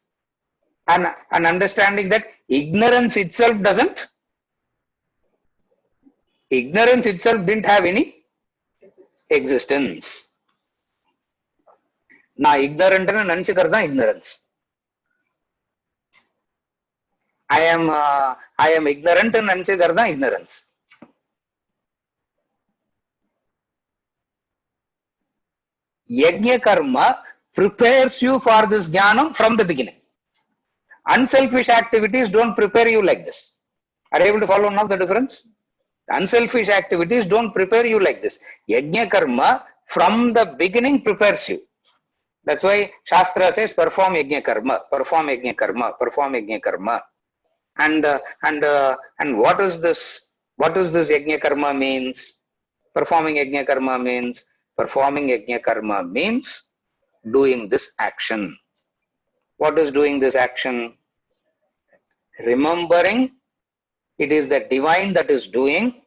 an understanding that ignorance itself doesn't Ignorance itself didn't have any existence. Na ignorant na nanchikarda ignorance. I am ignorant and nanchikarda ignorance. Yajna karma prepares you for this jnanam from the beginning. Unselfish activities don't prepare you like this. Are you able to follow now the difference? Unselfish activities don't prepare you like this. Yajna karma from the beginning prepares you. That's why Shastra says perform yajna karma, perform yajna karma, perform yajna karma. And what is this? What does this yajna karma means? Performing yajna karma means doing this action. What is doing this action? Remembering it is the divine that is doing.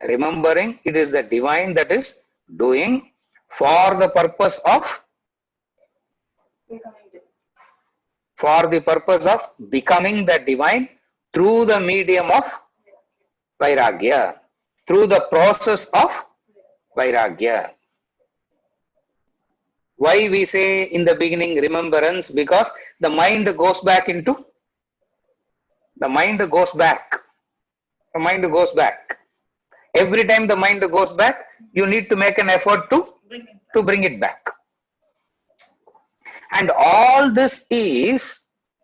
Remembering it is the divine that is doing for the purpose of becoming the divine through the medium of vairagya, through the process of vairagya. Why we say in the beginning remembrance? Because the mind goes back. Every time the mind goes back, you need to make an effort to bring it back. And all this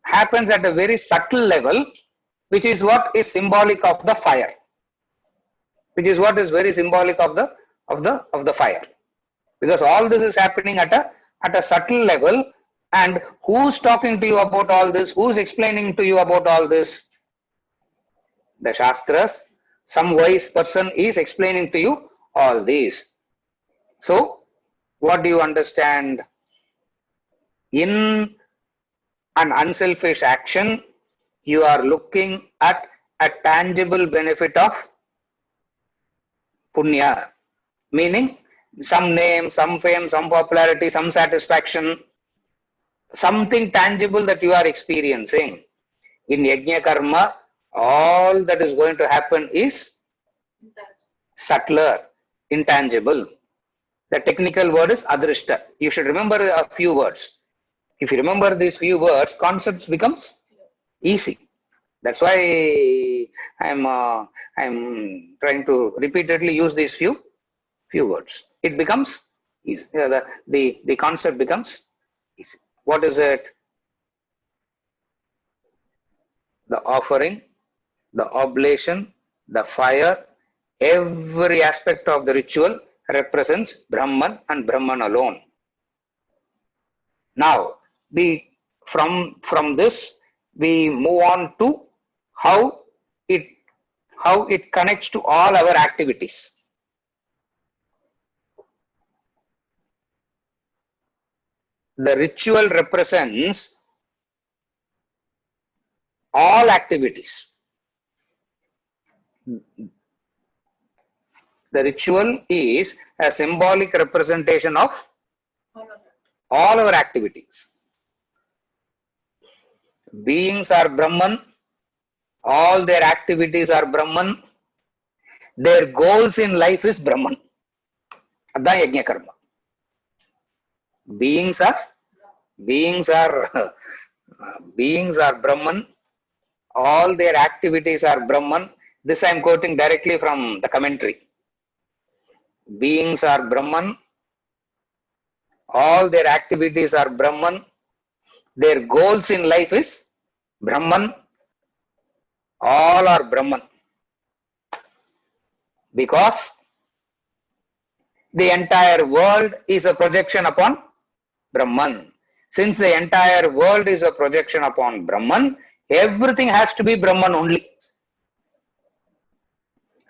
happens at a very subtle level, which is what is symbolic of the fire. Which is what is very symbolic of the fire. Because all this is happening at a subtle level, and who's talking to you about all this? Who's explaining to you about all this? The Shastras. Some wise person is explaining to you all these. So, what do you understand? In an unselfish action, you are looking at a tangible benefit of punya, meaning some name, some fame, some popularity, some satisfaction, something tangible that you are experiencing. In yajna karma, all that is going to happen is subtler, intangible. The technical word is adrishta. You should remember a few words. If you remember these few words, concepts becomes easy. That's why I'm trying to repeatedly use these few words. It becomes easy. The concept becomes easy. What is it? The offering, the oblation, the fire, every aspect of the ritual represents Brahman and Brahman alone. Now, from this we move on to how it connects to all our activities. The ritual represents all activities. The ritual is a symbolic representation of all our activities. Beings are Brahman, all their activities are Brahman, their goals in life is Brahman. Adha yajna karma. Beings are Brahman, all their activities are Brahman. This I am quoting directly from the commentary. Beings are Brahman, all their activities are Brahman, their goals in life is Brahman, all are Brahman. Because the entire world is a projection upon Brahman. Since the entire world is a projection upon Brahman, everything has to be Brahman only.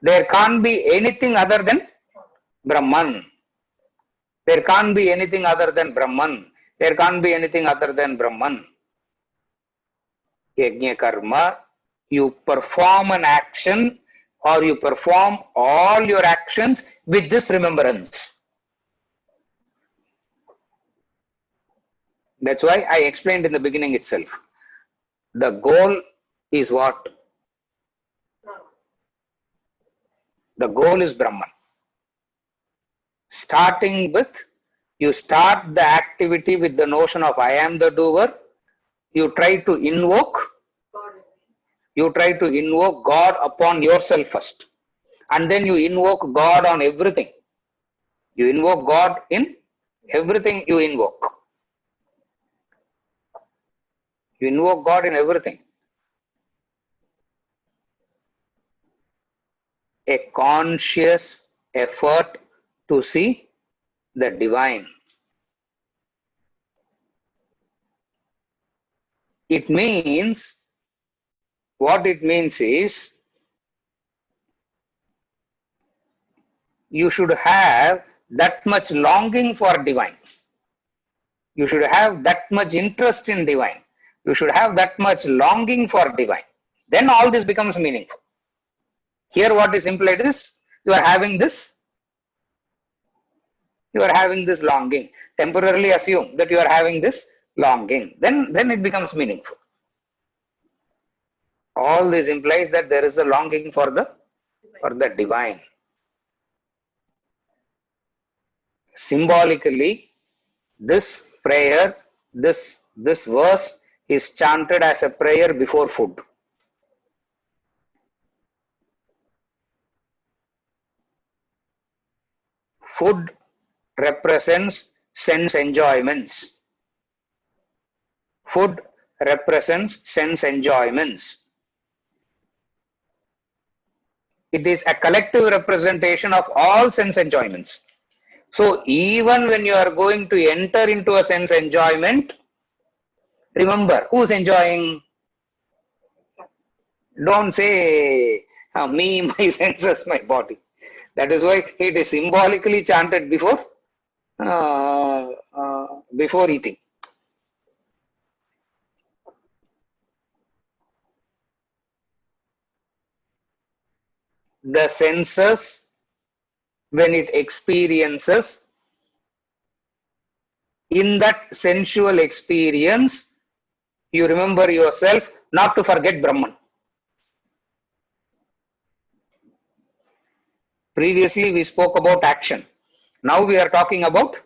There can't be anything other than Brahman. There can't be anything other than Brahman. There can't be anything other than Brahman. Yajna karma, you perform an action or you perform all your actions with this remembrance. That's why I explained in the beginning itself. The goal is what? The goal is Brahman. Starting with, you start the activity with the notion of I am the doer. You try to invoke God upon yourself first. And then you invoke God on everything. You invoke God in everything you invoke. You invoke God in everything. A conscious effort to see the divine. It means, what it means is, you should have that much longing for divine. You should have that much interest in divine. You should have that much longing for divine. Then all this becomes meaningful. Here what is implied is, you are having this longing. Temporarily assume that you are having this longing. Then it becomes meaningful. All this implies that there is a longing for the divine. Symbolically, this prayer, this verse is chanted as a prayer before food. Food represents sense enjoyments. Food represents sense enjoyments. It is a collective representation of all sense enjoyments. So even when you are going to enter into a sense enjoyment, remember, who's enjoying? Don't say me, my senses, my body. That is why it is symbolically chanted before eating. The senses, when it experiences, in that sensual experience, you remember yourself, not to forget Brahman. Previously we spoke about action. Now we are talking about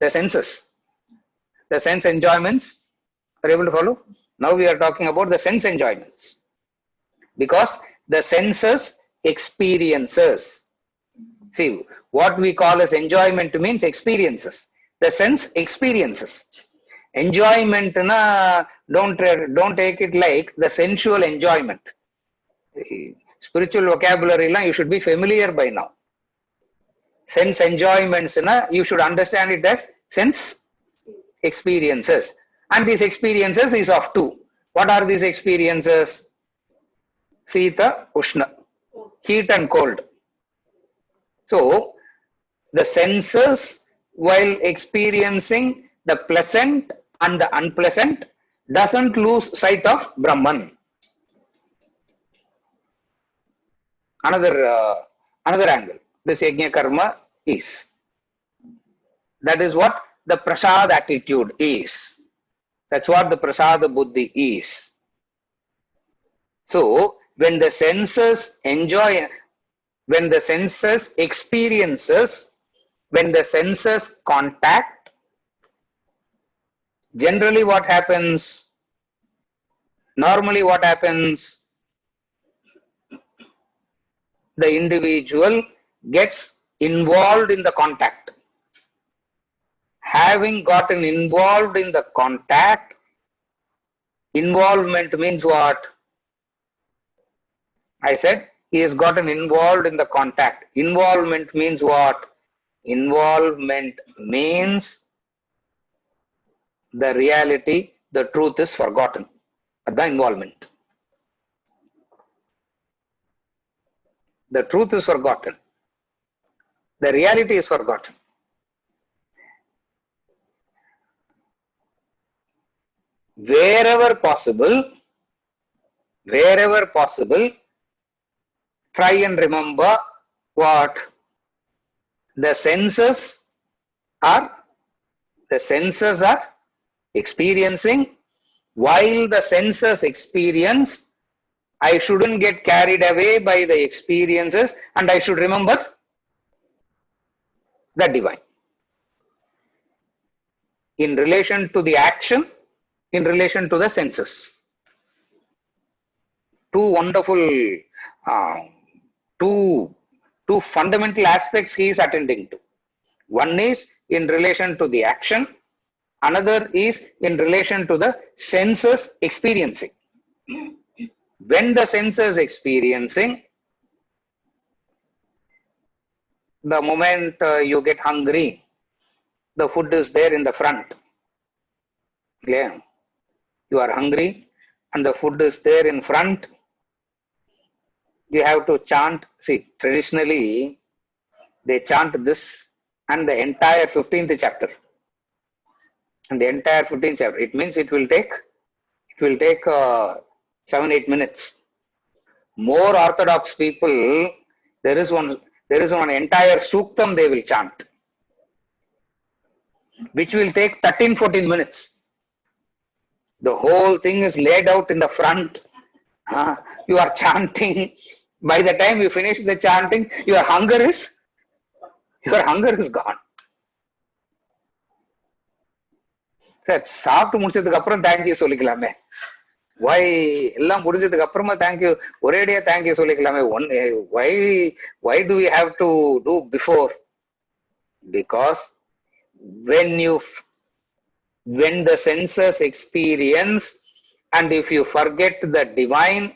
the senses. The sense enjoyments. Are you able to follow? Now we are talking about the sense enjoyments. Because the senses experiences. See, what we call as enjoyment means experiences. The sense experiences. Enjoyment, don't take it like the sensual enjoyment. Spiritual vocabulary, you should be familiar by now. Sense enjoyments, you should understand it as sense experiences. And these experiences is of two. What are these experiences? Sita, Ushna, heat and cold. So, the senses, while experiencing the pleasant and the unpleasant, doesn't lose sight of Brahman. Another angle, this yajna karma is. That is what the prasad attitude is. That's what the prasada buddhi is. So, when the senses enjoy, when the senses experiences, when the senses contact, generally what happens? Normally what happens? The individual gets involved in the contact. Having gotten involved in the contact, involvement means what? I said he has gotten involved in the contact. Involvement means what? Involvement means the reality, the truth is forgotten. The involvement. The truth is forgotten. The reality is forgotten. Wherever possible, try and remember what the senses are experiencing. While the senses experience, I shouldn't get carried away by the experiences, and I should remember the divine. In relation to the action, in relation to the senses. Two wonderful, uh, two fundamental aspects he is attending to. One is in relation to the action, another is in relation to the senses experiencing. When the senses experiencing, the moment you get hungry, the food is there in the front. Yeah. You are hungry and the food is there in front. You have to chant. See, traditionally, they chant this and the entire 15th chapter. And the entire 15th chapter. It means it will take 7-8 minutes. More orthodox people, there is one entire suktam they will chant, which will take 13-14 minutes. The whole thing is laid out in the front. You are chanting. By the time you finish the chanting, your hunger is gone. Sir, சாப்பிட்டு முடிச்சதுக்கு அப்புறம் thank you சொல்லிக்கலாமே. Why எல்லாம் முடிஞ்சதுக்கு அப்புறமா thank you ஒரேடியா thank you சொல்லிக்கலாமே. Why do we have to do before? Because when the senses experience, and if you forget the divine,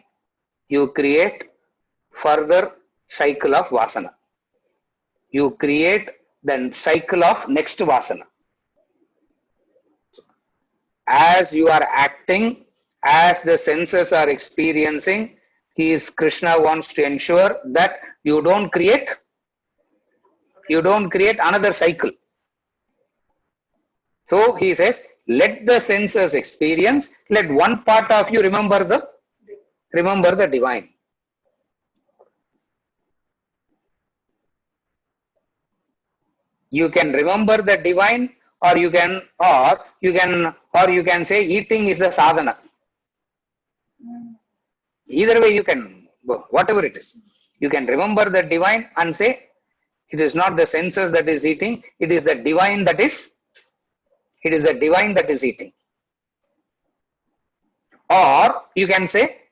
you create further cycle of vasana. You create the cycle of next vasana. As you are acting, as the senses are experiencing, Krishna wants to ensure that you don't create another cycle. So he says, let the senses experience, let one part of you remember the divine. You can remember the divine, or you can say eating is the sadhana. Either way you can, whatever it is. You can remember the divine and say it is not the senses that is eating, it is the divine that is eating. Or you can say,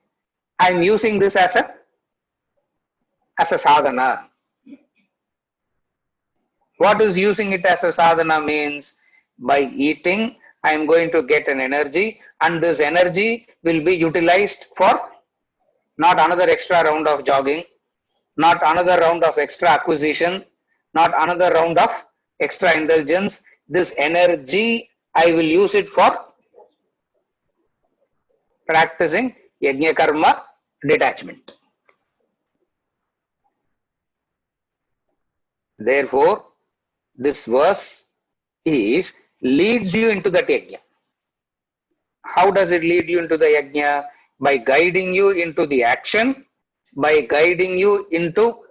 I am using this as a sadhana. What is using it as a sadhana means? By eating, I am going to get an energy, and this energy will be utilized for not another extra round of jogging, not another round of extra acquisition, not another round of extra indulgence. This energy, I will use it for practicing yajna karma detachment. Therefore, this verse leads you into that yajna. How does it lead you into the yajna? By guiding you into the action, by guiding you into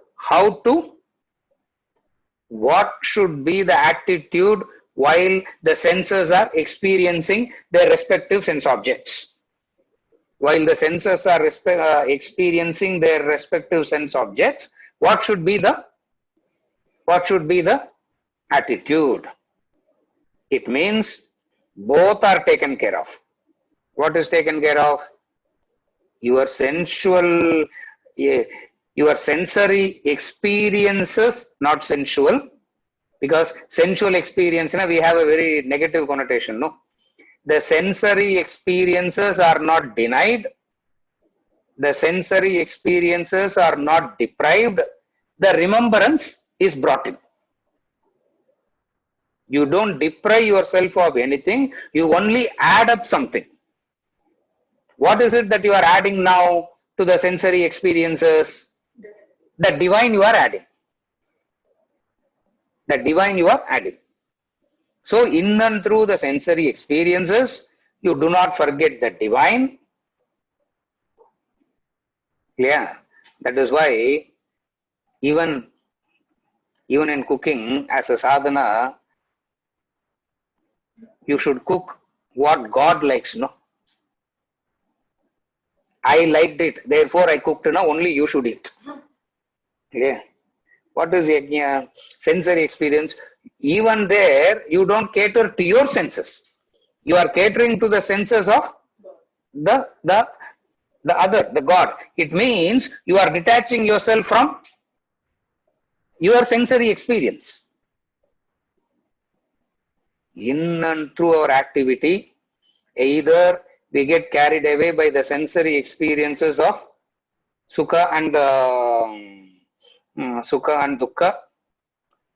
what should be the attitude while the senses are experiencing their respective sense objects. While the senses are experiencing their respective sense objects, what should be the attitude? It means both are taken care of. What is taken care of? Your sensory experiences, not sensual, because sensual experience, we have a very negative connotation, no? The sensory experiences are not denied. The sensory experiences are not deprived. The remembrance is brought in. You don't deprive yourself of anything. You only add up something. What is it that you are adding now to the sensory experiences? The divine you are adding. The divine you are adding. So in and through the sensory experiences, you do not forget the divine. Yeah, that is why even in cooking as a sadhana, you should cook what God likes, no? I liked it, therefore I cooked. Now only you should eat. Okay. What is yajna? Sensory experience. Even there, you don't cater to your senses. You are catering to the senses of the the the other, the God. It means you are detaching yourself from your sensory experience. In and through our activity, either we get carried away by the sensory experiences of sukha and sukha and dukkha,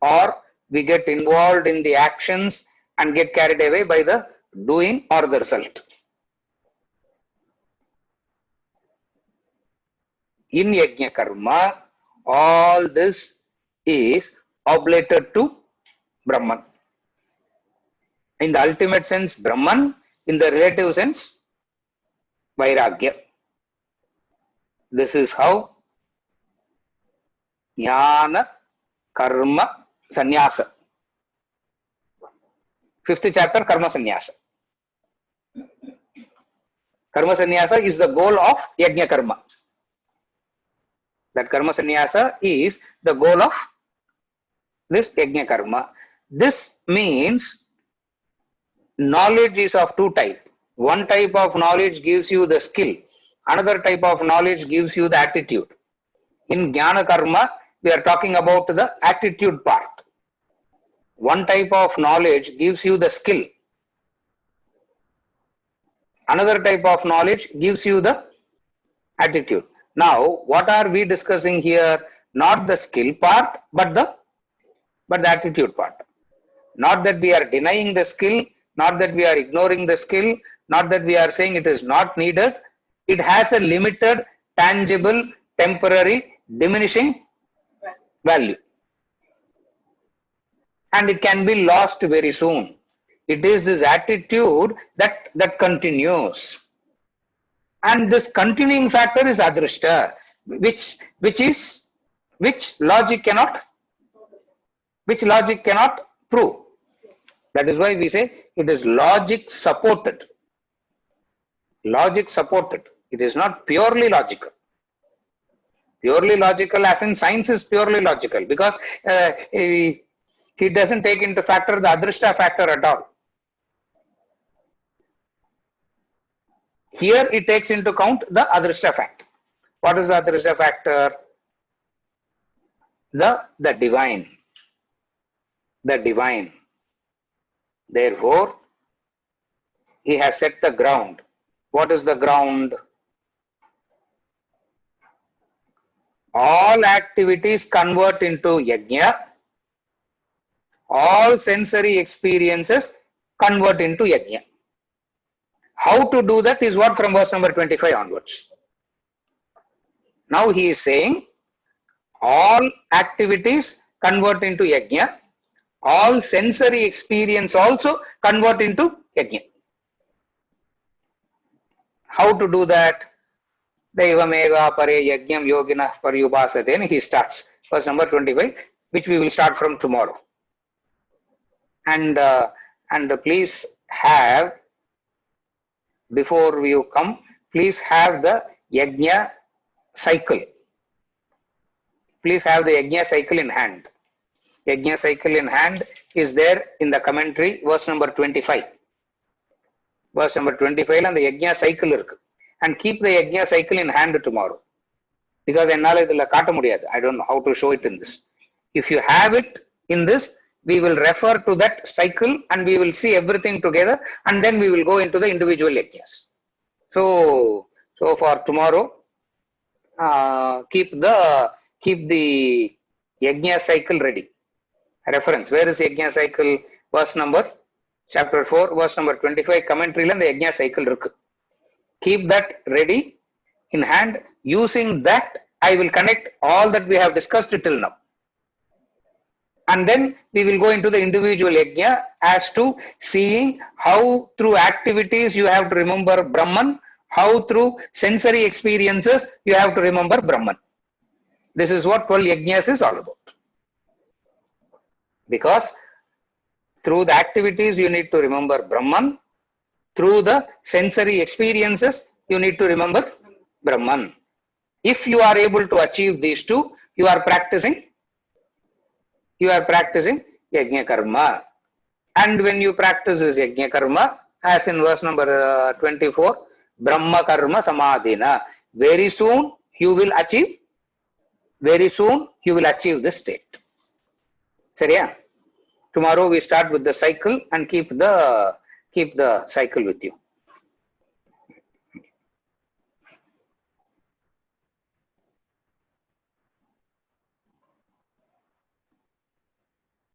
or we get involved in the actions and get carried away by the doing or the result. In yajna karma, all this is oblated to Brahman. In the ultimate sense, Brahman. In the relative sense, Vairagya. This is how Jnana, Karma, Sannyasa. Fifth chapter, Karma Sannyasa. Karma Sannyasa is the goal of Yajna Karma. That Karma Sannyasa is the goal of this Yajna Karma. This means knowledge is of two types. One type of knowledge gives you the skill. Another type of knowledge gives you the attitude. In Jnana Karma, we are talking about the attitude part. One type of knowledge gives you the skill. Another type of knowledge gives you the attitude. Now, what are we discussing here? Not the skill part, but the attitude part. Not that we are denying the skill, not that we are ignoring the skill, not that we are saying it is not needed. It has a limited, tangible, temporary, diminishing value. And it can be lost very soon. It is this attitude that continues. And this continuing factor is adrishta, which logic cannot prove. That is why we say it is logic supported. Logic supported. It is not purely logical. Purely logical as in science is purely logical, because he doesn't take into factor the adrishta factor at all. Here it takes into account the adrishta factor. What is the adrishta factor? The divine. The divine. Therefore, he has set the ground. What is the ground? All activities convert into yajna. All sensory experiences convert into yajna. How to do that is what from verse number 25 onwards. Now he is saying all activities convert into yajna. All sensory experience also convert into yajna. How to do that? Daivameva pare yajnam yoginah paryupasate. And he starts verse number 25, which we will start from tomorrow. And please have, before you come, please have the yajna cycle. Please have the yajna cycle in hand. Yajna cycle in hand is there in the commentary, verse number 25. Verse number 25 and the yajna cycle irukku. And keep the yajna cycle in hand tomorrow. Because I don't know how to show it in this. If you have it in this, we will refer to that cycle and we will see everything together, and then we will go into the individual yajnas. So for tomorrow, keep the yajna cycle ready. Reference. Where is yajna cycle? Verse number, chapter 4, verse number 25, commentary and the yajna cycle irukku. Keep that ready in hand. Using that, I will connect all that we have discussed till now. And then we will go into the individual yajna as to seeing how through activities you have to remember Brahman, how through sensory experiences you have to remember Brahman. This is what 12 yajnas is all about. Because through the activities you need to remember Brahman, through the sensory experiences you need to remember Brahman. If you are able to achieve these two, you are practicing yajna karma. And when you practice this yajna karma, as in verse number 24, Brahma karma samadhina. Very soon you will achieve this state. Tomorrow we start with the cycle and keep the cycle with you.